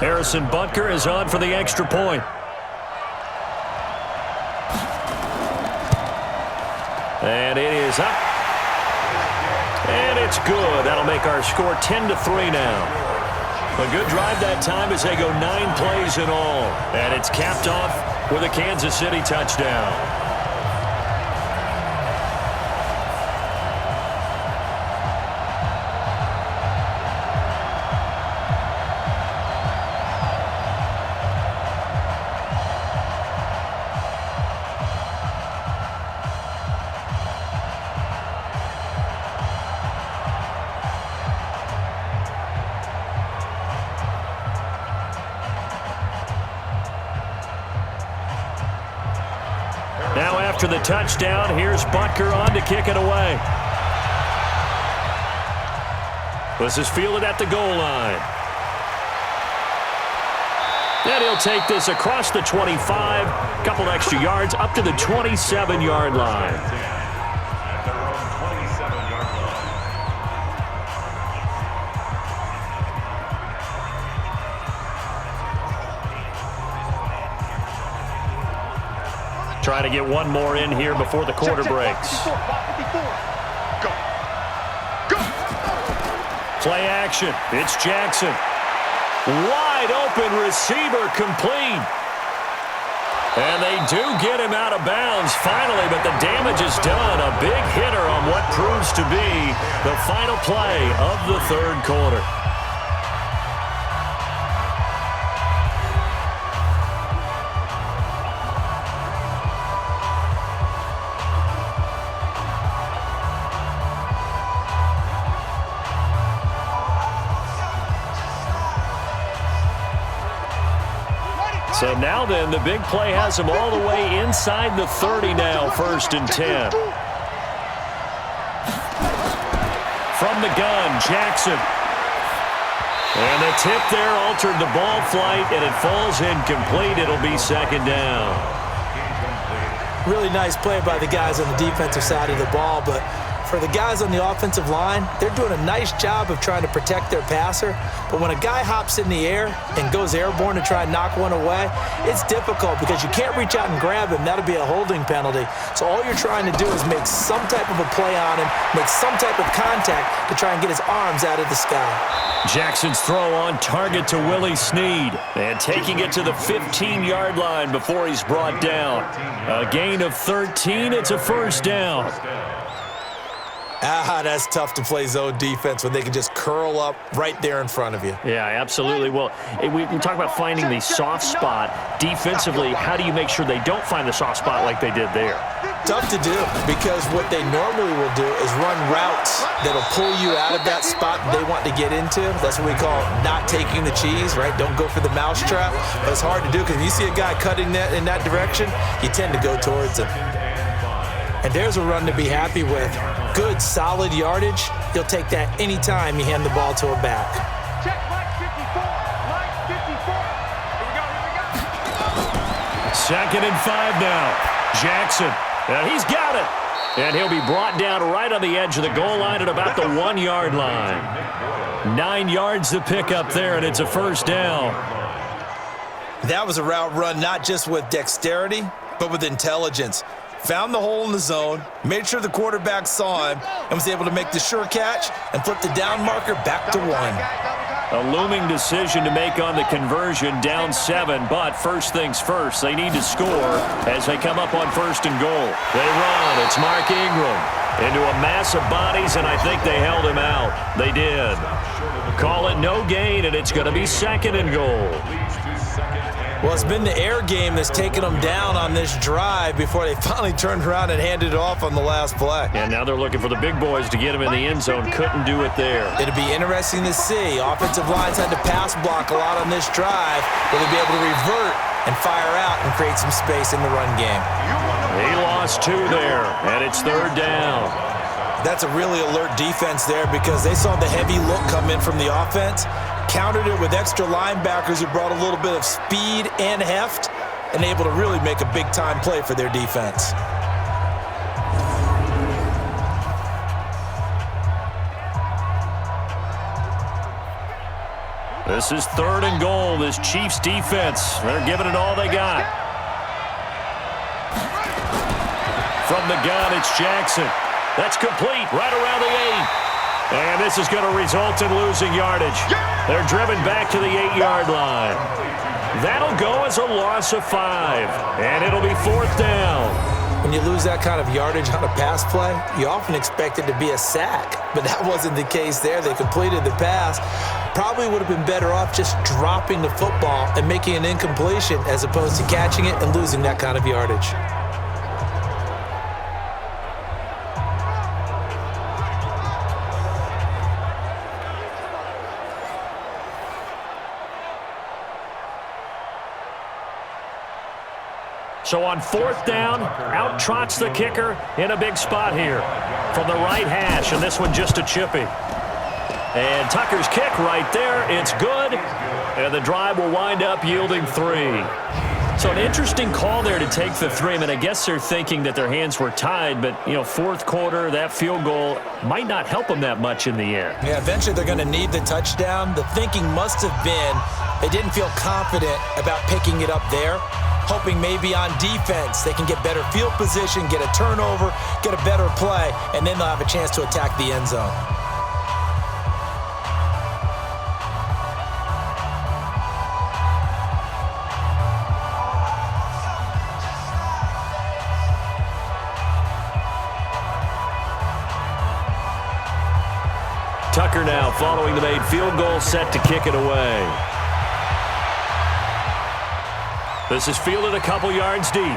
Harrison Butker is on for the extra point. And it is up. And it's good. That'll make our score 10-3 now. A good drive that time as they go 9 plays in all. And it's capped off with a Kansas City touchdown. Now after the touchdown, here's Butker on to kick it away. This is fielded at the goal line. And he'll take this across the 25, a couple extra yards, up to the 27-yard line. Trying to get one more in here before the quarter breaks. Play action. It's Jackson. Wide open receiver complete. And they do get him out of bounds finally, but the damage is done. A big hitter on what proves to be the final play of the third quarter. So now then, the big play has him all the way inside the 30 now, 1st and 10. From the gun, Jackson. And the tip there altered the ball flight, and it falls incomplete. It'll be 2nd down. Really nice play by the guys on the defensive side of the ball, but for the guys on the offensive line, they're doing a nice job of trying to protect their passer. But when a guy hops in the air and goes airborne to try and knock one away, it's difficult because you can't reach out and grab him. That'll be a holding penalty. So all you're trying to do is make some type of a play on him, make some type of contact to try and get his arms out of the sky. Jackson's throw on target to Willie Snead. And taking it to the 15-yard line before he's brought down. A gain of 13. It's a 1st down. That's tough to play zone defense when they can just curl up right there in front of you. Yeah, absolutely. Well, we talk about finding the soft spot. Defensively, how do you make sure they don't find the soft spot like they did there? Tough to do, because what they normally will do is run routes that'll pull you out of that spot they want to get into. That's what we call not taking the cheese, right? Don't go for the mousetrap. But it's hard to do because when you see a guy cutting that in that direction, you tend to go towards him. And there's a run to be happy with. Good, solid yardage. He'll take that anytime you hand the ball to a back. Check Mike 54. Mike 54. Here we go. 2nd and 5 now. Jackson. And he's got it. And he'll be brought down right on the edge of the goal line at about the 1-yard line. 9 yards to pick up there, and it's a first down. That was a route run not just with dexterity, but with intelligence. Found the hole in the zone, made sure the quarterback saw him, and was able to make the sure catch and flip the down marker back to 1. A looming decision to make on the conversion, down 7, but first things first, they need to score as they come up on first and goal. They run. It's Mark Ingram into a mass of bodies, and I think they held him out. They did. Call it no gain, and it's going to be second and goal. Well, it's been the air game that's taken them down on this drive before they finally turned around and handed it off on the last play. And now they're looking for the big boys to get him in the end zone. Couldn't do it there. It'll be interesting to see. Offensive lines had to pass block a lot on this drive. Will they be able to revert and fire out and create some space in the run game? He lost 2 there, and it's third down. That's a really alert defense there because they saw the heavy look come in from the offense, countered it with extra linebackers who brought a little bit of speed and heft, and able to really make a big-time play for their defense. This is third and goal. This Chiefs defense, they're giving it all they got. From the gun, it's Jackson. That's complete right around the 8. And this is going to result in losing yardage. They're driven back to the 8-yard line. That'll go as a loss of 5. And it'll be fourth down. When you lose that kind of yardage on a pass play, you often expect it to be a sack. But that wasn't the case there. They completed the pass. Probably would have been better off just dropping the football and making an incompletion as opposed to catching it and losing that kind of yardage. So on fourth down, out trots the kicker in a big spot here from the right hash, and this one just a chippy. And Tucker's kick right there, it's good, and the drive will wind up yielding 3. So an interesting call there to take the 3. I mean, I guess they're thinking that their hands were tied, but, you know, fourth quarter, that field goal might not help them that much in the end. Yeah, eventually they're going to need the touchdown. The thinking must have been they didn't feel confident about picking it up there, hoping maybe on defense they can get better field position, get a turnover, get a better play, and then they'll have a chance to attack the end zone. Tucker now following the made field goal, set to kick it away. This is fielded a couple yards deep. And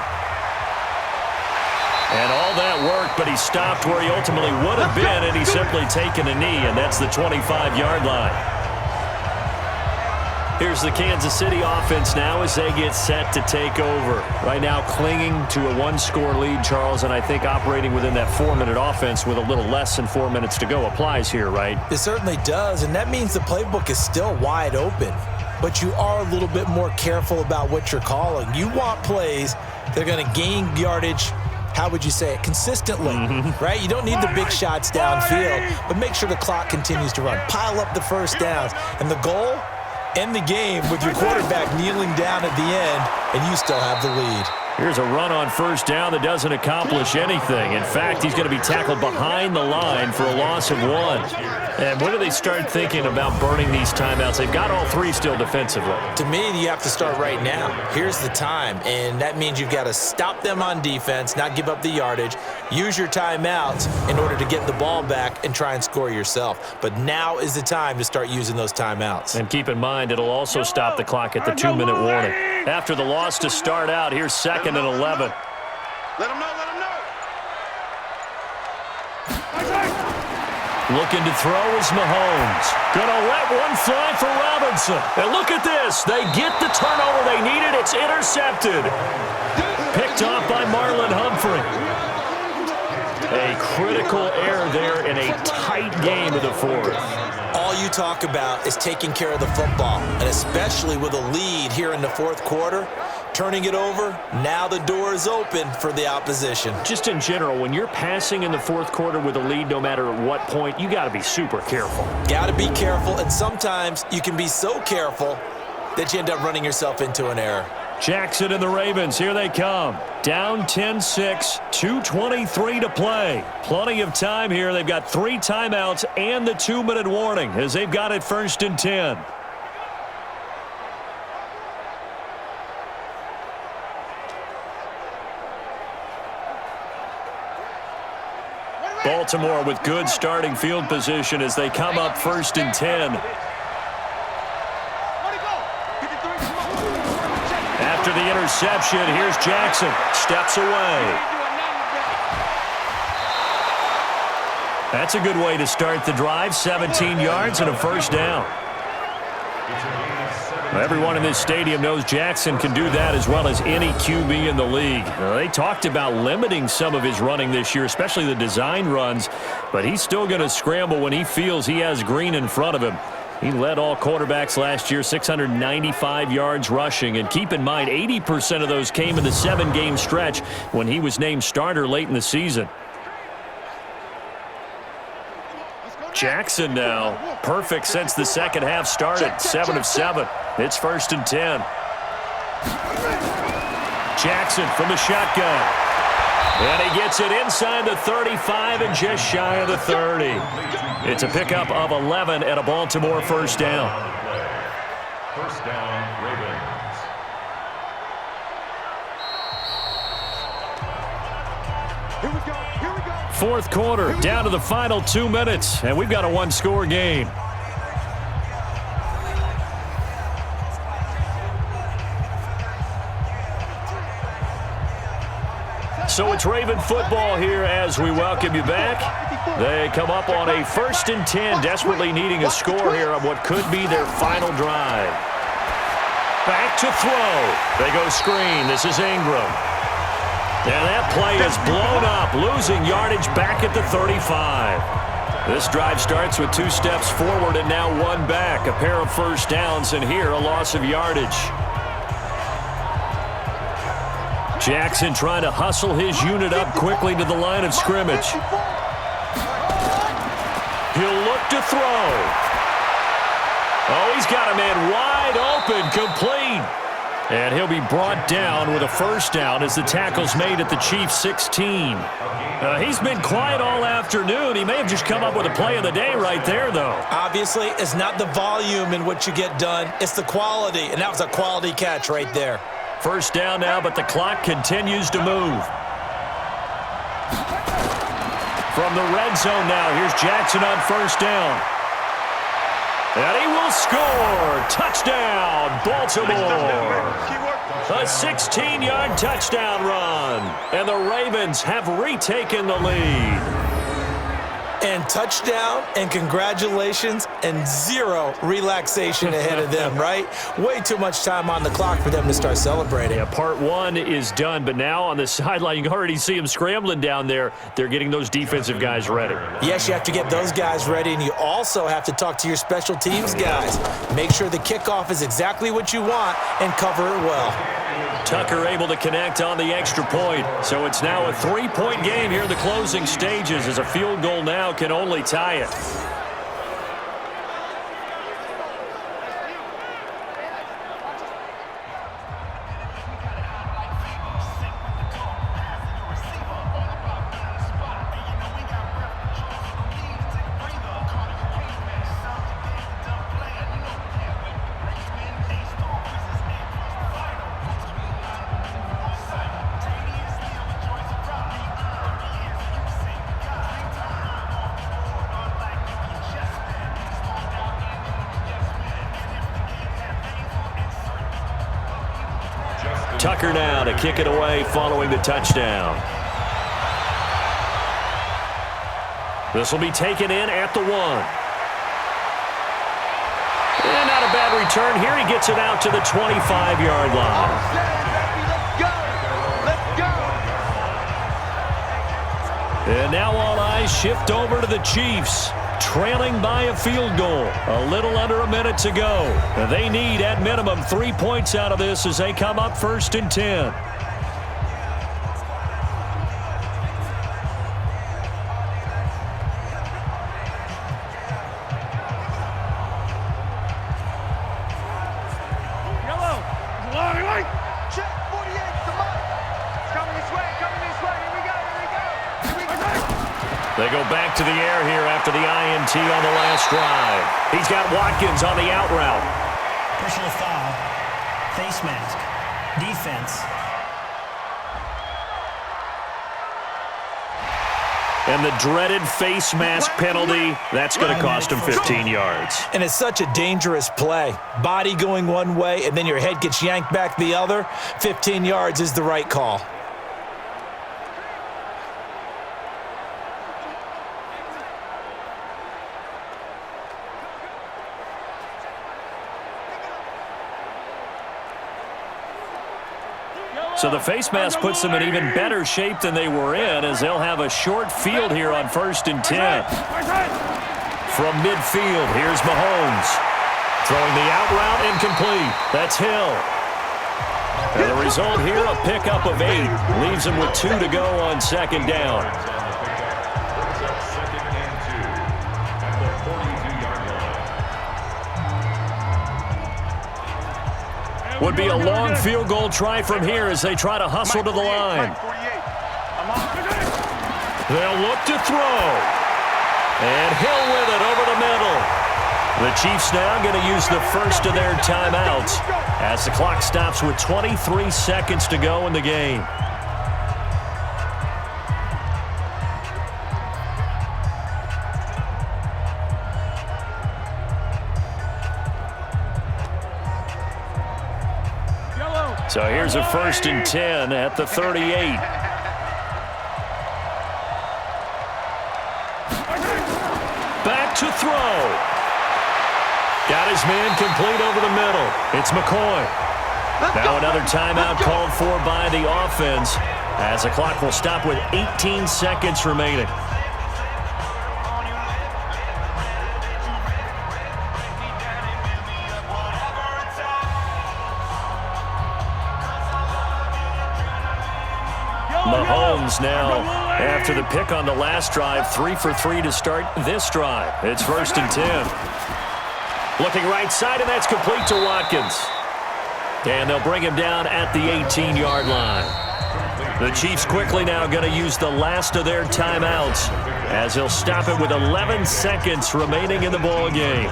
all that worked, but he stopped where he ultimately would have been, and he's simply taken a knee, and that's the 25-yard line. Here's the Kansas City offense now as they get set to take over. Right now clinging to a 1-score lead, Charles, and I think operating within that 4-minute offense with a little less than 4 minutes to go applies here, right? It certainly does, and that means the playbook is still wide open. But you are a little bit more careful about what you're calling. You want plays that are going to gain yardage, how would you say it, consistently, right? You don't need the big shots downfield, but make sure the clock continues to run. Pile up the first downs. And the goal, end the game with your quarterback kneeling down at the end, and you still have the lead. Here's a run on first down that doesn't accomplish anything. In fact, he's going to be tackled behind the line for a loss of 1. And when do they start thinking about burning these timeouts? They've got all 3 still defensively. To me, you have to start right now. Here's the time, and that means you've got to stop them on defense, not give up the yardage, use your timeouts in order to get the ball back and try and score yourself. But now is the time to start using those timeouts. And keep in mind, it'll also stop the clock at the 2-minute warning. After the loss to start out, here's 2nd and 11. Let him know, let him know. Looking to throw is Mahomes. Gonna let one fly for Robinson. And look at this. They get the turnover they needed. It's intercepted. Picked off by Marlon Humphrey. A critical error there in a tight game of the 4th. All you talk about is taking care of the football, and especially with a lead here in the 4th quarter, turning it over. Now the door is open for the opposition. Just in general, when you're passing in the fourth quarter with a lead, no matter at what point, you got to be super careful. Got to be careful, and sometimes you can be so careful that you end up running yourself into an error. Jackson and the Ravens, here they come. Down 10-6, 2:23 to play. Plenty of time here. They've got 3 timeouts and the 2-minute warning as they've got it 1st and 10. Baltimore with good starting field position as they come up 1st and 10. After the interception, here's Jackson. Steps away. That's a good way to start the drive. 17 yards and a 1st down. Everyone in this stadium knows Jackson can do that as well as any QB in the league. They talked about limiting some of his running this year, especially the design runs, but he's still going to scramble when he feels he has green in front of him. He led all quarterbacks last year, 695 yards rushing. And keep in mind, 80% of those came in the 7-game stretch when he was named starter late in the season. Jackson now, perfect since the second half started, 7 of 7. It's 1st and 10. Jackson from the shotgun. And he gets it inside the 35 and just shy of the 30. It's a pickup of 11 at a Baltimore 1st down. 1st down, Ravens. Here we go. Here we go. Fourth quarter, down to the final 2 minutes, and we've got a 1-score game. So it's Raven football here as we welcome you back. They come up on a 1st and 10, desperately needing a score here on what could be their final drive. Back to throw. They go screen. This is Ingram. And that play is blown up, losing yardage back at the 35. This drive starts with 2 steps forward and now 1 back. A pair of 1st downs, and here a loss of yardage. Jackson trying to hustle his unit up quickly to the line of scrimmage. He'll look to throw. Oh, he's got a man wide open, complete. And he'll be brought down with a 1st down as the tackle's made at the Chiefs' 16. He's been quiet all afternoon. He may have just come up with a play of the day right there, though. Obviously, it's not the volume in which you get done. It's the quality, and that was a quality catch right there. 1st down now, but the clock continues to move. From the red zone now, here's Jackson on 1st down. And he will score. Touchdown, Baltimore. A 16-yard touchdown run. And the Ravens have retaken the lead. And touchdown, and congratulations, and 0 relaxation ahead of them, right? Way too much time on the clock for them to start celebrating. Yeah, part 1 is done, but now on the sideline, you can already see them scrambling down there. They're getting those defensive guys ready. Yes, you have to get those guys ready, and you also have to talk to your special teams guys. Make sure the kickoff is exactly what you want and cover it well. Tucker able to connect on the extra point. So it's now a 3-point game here in the closing stages as a field goal now can only tie it. Tucker now to kick it away following the touchdown. This will be taken in at the 1. And not a bad return here. He gets it out to the 25-yard line. And now all eyes shift over to the Chiefs. trailing by a field goal. A little under a minute to go. They need, at minimum, 3 points out of this as they come up 1st and 10. They go back to the air here after the INT on the last drive. He's got Watkins on the out route. Personal foul. Face mask. Defense. And the dreaded face mask penalty, that's going to cost him 15 yards. And it's such a dangerous play. Body going one way, and then your head gets yanked back the other. 15 yards is the right call. So the face mask puts them in even better shape than they were in, as they'll have a short field here on 1st and 10. From midfield, here's Mahomes. Throwing the out route incomplete. That's Hill. And the result here, a pickup of 8. Leaves them with 2 to go on 2nd down. Would be a long field goal try from here as they try to hustle to the line. They'll look to throw. And Hill with it over the middle. The Chiefs now going to use the first of their timeouts as the clock stops with 23 seconds to go in the game. So here's a 1st and 10 at the 38. Back to throw. Got his man complete over the middle. It's McCoy. Now another timeout called for by the offense as the clock will stop with 18 seconds remaining. Mahomes now, after the pick on the last drive, 3 for 3 to start this drive. It's 1st and 10. Looking right side, and that's complete to Watkins. And they'll bring him down at the 18-yard line. The Chiefs quickly now going to use the last of their timeouts as they'll stop it with 11 seconds remaining in the ball game.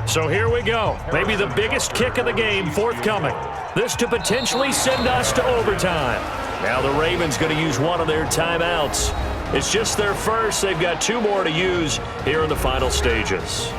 So here we go. Maybe the biggest kick of the game forthcoming. This to potentially send us to overtime. Now the Ravens going to use one of their timeouts. It's just their first. They've got 2 more to use here in the final stages.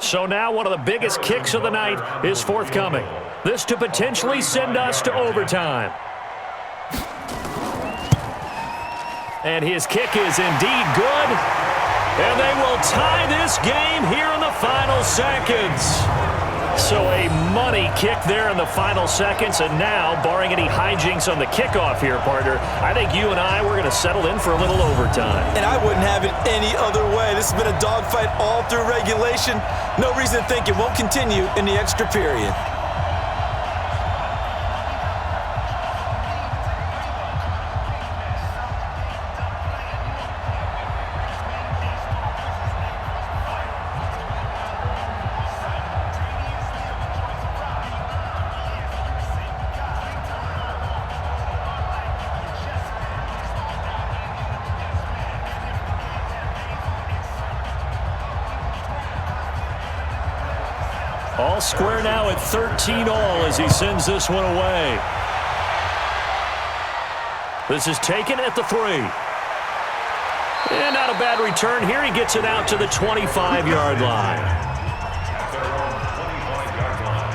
So now one of the biggest kicks of the night is forthcoming. This to potentially send us to overtime. And his kick is indeed good. And they will tie this game here in the final seconds. So a money kick there in the final seconds. And now, barring any hijinks on the kickoff here, partner, I think you and I, we're going to settle in for a little overtime. And I wouldn't have it any other way. This has been a dogfight all through regulation. No reason to think it won't continue in the extra period. All square now at 13-all as he sends this one away. This is taken at the 3. And not a bad return here. He gets it out to the 25-yard line. At their own 25-yard line.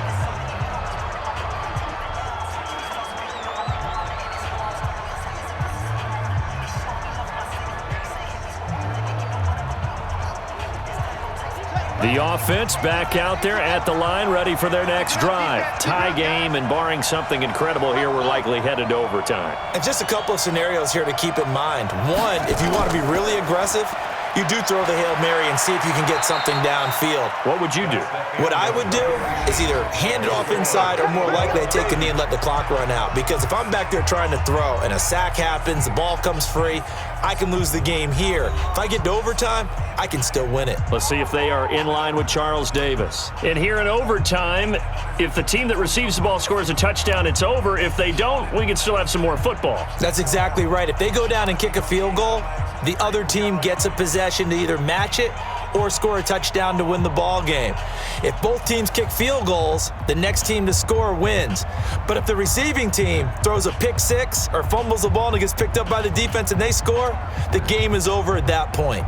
The offense back out there at the line, ready for their next drive. Tie game, and barring something incredible here, we're likely headed to overtime. And just a couple of scenarios here to keep in mind. One, if you want to be really aggressive, you do throw the Hail Mary and see if you can get something downfield. What would you do? What I would do is either hand it off inside or more likely I take a knee and let the clock run out. Because if I'm back there trying to throw and a sack happens, the ball comes free, I can lose the game here. If I get to overtime, I can still win it. Let's see if they are in line with Charles Davis. And here in overtime, if the team that receives the ball scores a touchdown, it's over. If they don't, we can still have some more football. That's exactly right. If they go down and kick a field goal, the other team gets a possession to either match it or score a touchdown to win the ball game. If both teams kick field goals, the next team to score wins. But if the receiving team throws a pick six or fumbles the ball and it gets picked up by the defense and they score, the game is over at that point.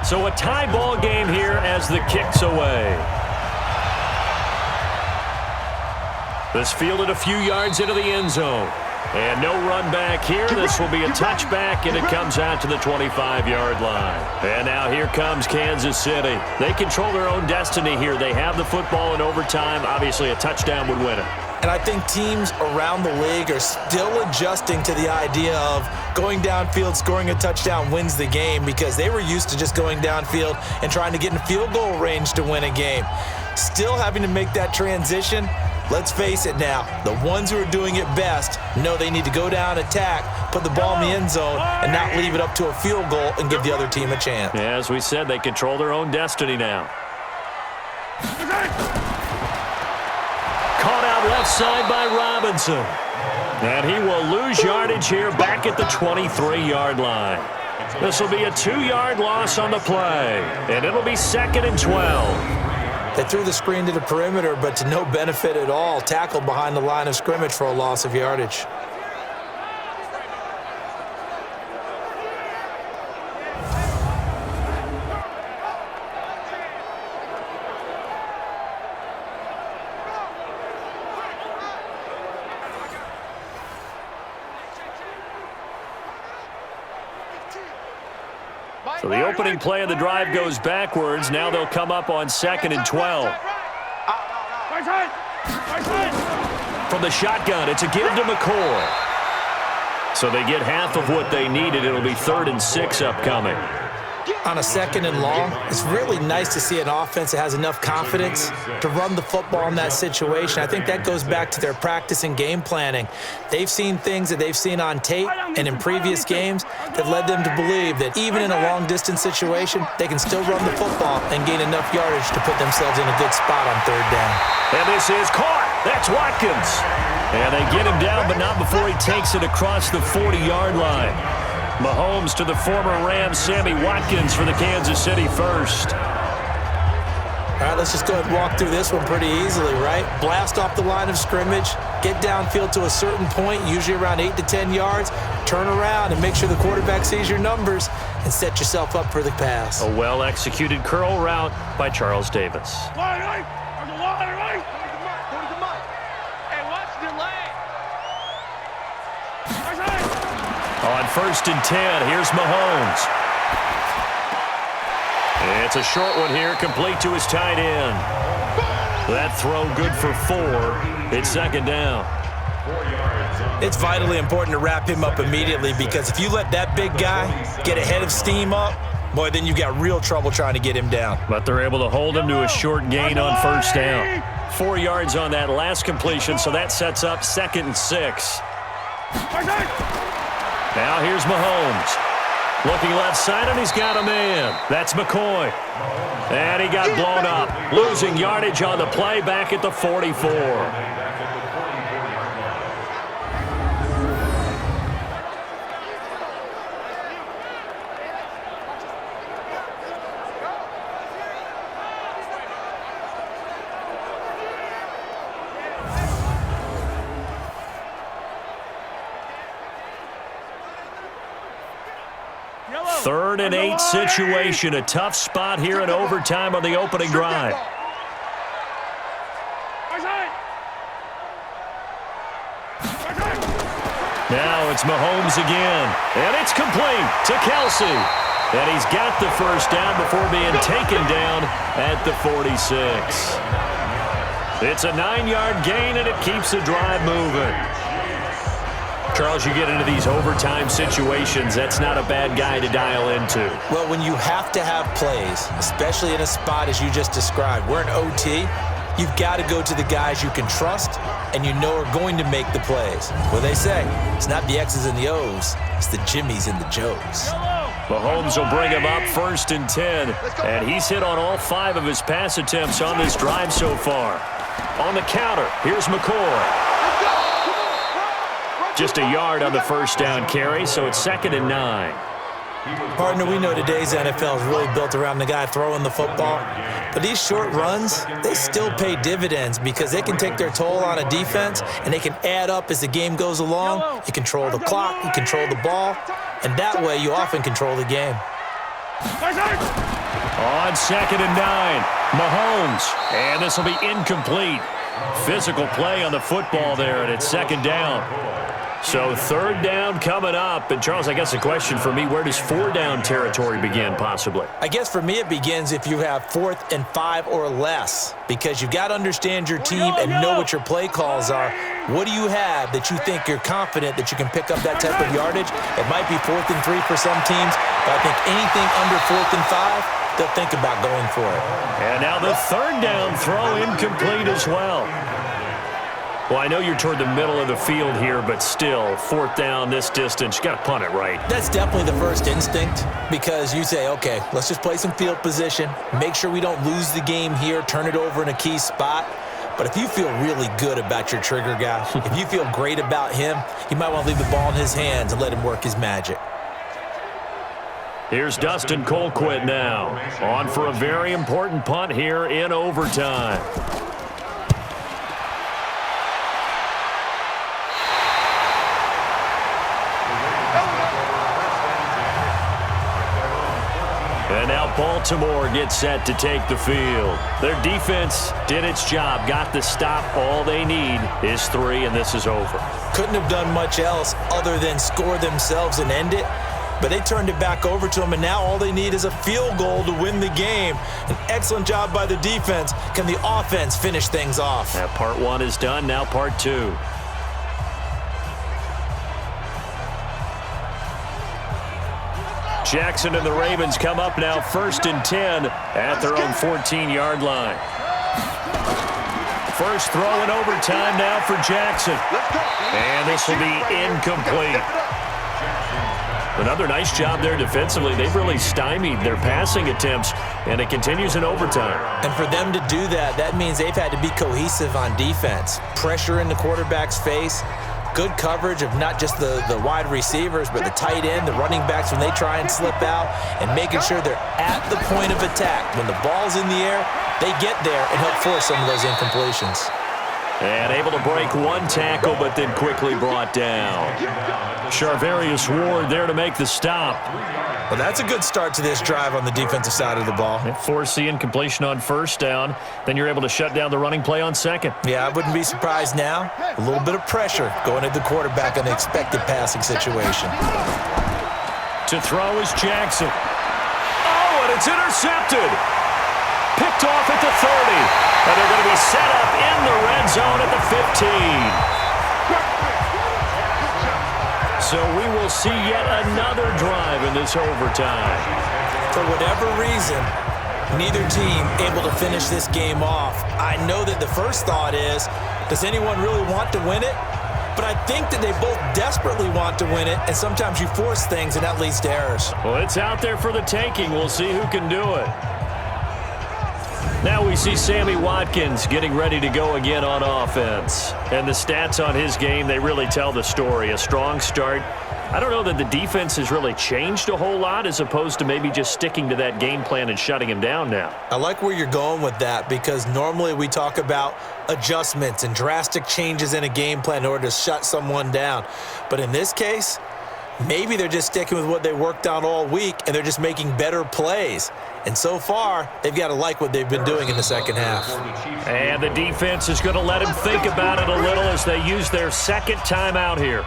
So a tie ball game here as the kick's away. This fielded a few yards into the end zone. And no run back here. This will be a touchback, and it comes out to the 25-yard line. And now here comes Kansas City. They control their own destiny here. They have the football in overtime. Obviously, a touchdown would win it. And I think teams around the league are still adjusting to the idea of going downfield, scoring a touchdown wins the game, because they were used to just going downfield and trying to get in field goal range to win a game. Still having to make that transition. Let's face it now, the ones who are doing it best know they need to go down, attack, put the ball in the end zone, and not leave it up to a field goal and give the other team a chance. Yeah, as we said, they control their own destiny now. Caught out left side by Robinson. And he will lose yardage here back at the 23-yard line. This will be a 2-yard loss on the play, and it'll be 2nd and 12. They threw the screen to the perimeter, but to no benefit at all. Tackled behind the line of scrimmage for a loss of yardage. So the opening play of the drive goes backwards. Now they'll come up on 2nd and 12. From the shotgun, it's a give to McCoy. So they get half of what they needed. It'll be 3rd and 6 upcoming. On a 2nd and long, it's really nice to see an offense that has enough confidence to run the football in that situation. I think that goes back to their practice and game planning. They've seen things that they've seen on tape and in previous games that led them to believe that even in a long-distance situation, they can still run the football and gain enough yardage to put themselves in a good spot on 3rd down. And this is caught. That's Watkins. And they get him down, but not before he takes it across the 40-yard line. Mahomes to the former Rams, Sammy Watkins for the Kansas City first. All right, let's just go ahead and walk through this one pretty easily, right? Blast off the line of scrimmage, get downfield to a certain point, usually around 8 to 10 yards, turn around and make sure the quarterback sees your numbers and set yourself up for the pass. A well-executed curl route by Charles Davis. On 1st and 10, here's Mahomes. It's a short one here, complete to his tight end. That throw good for 4. It's 2nd down. It's vitally important to wrap him up immediately, because if you let that big guy get ahead of steam up, boy, then you got real trouble trying to get him down. But they're able to hold him to a short gain on 1st down. 4 yards on that last completion, so that sets up 2nd and 6. Now here's Mahomes. Looking left side, and he's got a man. That's McCoy. And he got blown up. Losing yardage on the play back at the 44. 3rd and 8 situation. A tough spot here in overtime on the opening drive. Now it's Mahomes again, and it's complete to Kelsey. And he's got the first down before being taken down at the 46. It's a 9-yard gain, and it keeps the drive moving. Charles, you get into these overtime situations, that's not a bad guy to dial into. Well, when you have to have plays, especially in a spot as you just described, we're in OT, you've got to go to the guys you can trust and you know are going to make the plays. Well, they say, it's not the X's and the O's, it's the Jimmies and the Joes. Mahomes will bring him up 1st and 10, and he's hit on all 5 of his pass attempts on this drive so far. On the counter, here's McCoy. Just a yard on the first down carry, so it's 2nd and 9. Partner, we know today's NFL is really built around the guy throwing the football. But these short runs, they still pay dividends because they can take their toll on a defense and they can add up as the game goes along. You control the clock, you control the ball, and that way you often control the game. On 2nd and 9, Mahomes, and this will be incomplete. Physical play on the football there, and it's 2nd down. So 3rd down coming up. And, Charles, I guess the question for me, where does 4-down territory begin possibly? I guess for me it begins if you have 4th and 5 or less because you've got to understand your team and know what your play calls are. What do you have that you think you're confident that you can pick up that type of yardage? It might be 4th and 3 for some teams, but I think anything under 4th and 5, they'll think about going for it. And now the 3rd down throw incomplete as well. Well, I know you're toward the middle of the field here, but still, 4th down this distance, you got to punt it, right? That's definitely the first instinct because you say, okay, let's just play some field position, make sure we don't lose the game here, turn it over in a key spot. But if you feel really good about your trigger guy, if you feel great about him, you might want to leave the ball in his hands and let him work his magic. Here's Dustin Colquitt now, on for a very important punt here in overtime. And now Baltimore gets set to take the field. Their defense did its job, got the stop. All they need is 3, and this is over. Couldn't have done much else other than score themselves and end it, but they turned it back over to them, and now all they need is a field goal to win the game. An excellent job by the defense. Can the offense finish things off? Now part 1 is done, now part 2. Jackson and the Ravens come up now 1st and 10 at their own 14-yard line. First throw in overtime now for Jackson. And this will be incomplete. Another nice job there defensively. They've really stymied their passing attempts, and it continues in overtime. And for them to do that, that means they've had to be cohesive on defense. Pressure in the quarterback's face. Good coverage of not just the wide receivers, but the tight end, the running backs when they try and slip out, and making sure they're at the point of attack. When the ball's in the air, they get there and help force some of those incompletions. And able to break 1 tackle, but then quickly brought down. Charvarius Ward there to make the stop. Well, that's a good start to this drive on the defensive side of the ball. Force the incompletion on 1st down. Then you're able to shut down the running play on 2nd. Yeah, I wouldn't be surprised now. A little bit of pressure going at the quarterback in an expected passing situation. To throw is Jackson. Oh, and it's intercepted. Picked off at the 30. And they're going to be set up in the red zone at the 15. So we will see yet another drive in this overtime. For whatever reason, neither team able to finish this game off. I know that the first thought is, does anyone really want to win it? But I think that they both desperately want to win it, and sometimes you force things, and that leads to errors. Well, it's out there for the taking. We'll see who can do it. Now we see Sammy Watkins getting ready to go again on offense. And the stats on his game, they really tell the story. A strong start. I don't know that the defense has really changed a whole lot as opposed to maybe just sticking to that game plan and shutting him down now. I like where you're going with that because normally we talk about adjustments and drastic changes in a game plan in order to shut someone down. But in this case, Maybe they're just sticking with what they worked out all week, and they're just making better plays. And so far, they've got to like what they've been doing in the second half. And the defense is going to let him think about it a little as they use their second timeout here.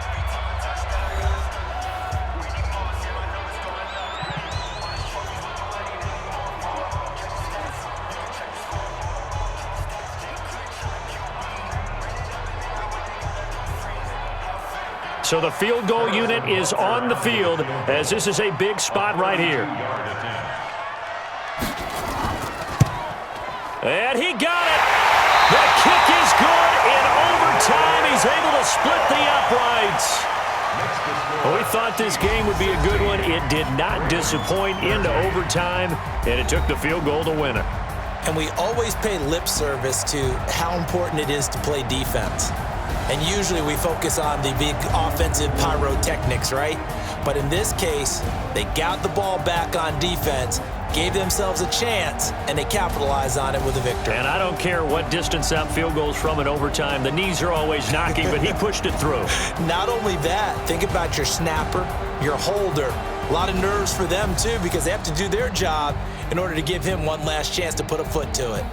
So the field goal unit is on the field as this is a big spot right here. And he got it. The kick is good in overtime. He's able to split the uprights. Well, we thought this game would be a good one. It did not disappoint into overtime, and it took the field goal to win it. And we always pay lip service to how important it is to play defense. And usually we focus on the big offensive pyrotechnics, right? But in this case, they got the ball back on defense, gave themselves a chance, and they capitalized on it with a victory. And I don't care what distance that field goes from in overtime. The knees are always knocking, but he pushed it through. Not only that, think about your snapper, your holder. A lot of nerves for them, too, because they have to do their job in order to give him one last chance to put a foot to it.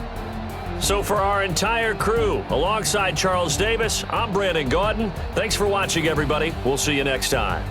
So for our entire crew, alongside Charles Davis, I'm Brandon Gaudin. Thanks for watching, everybody. We'll see you next time.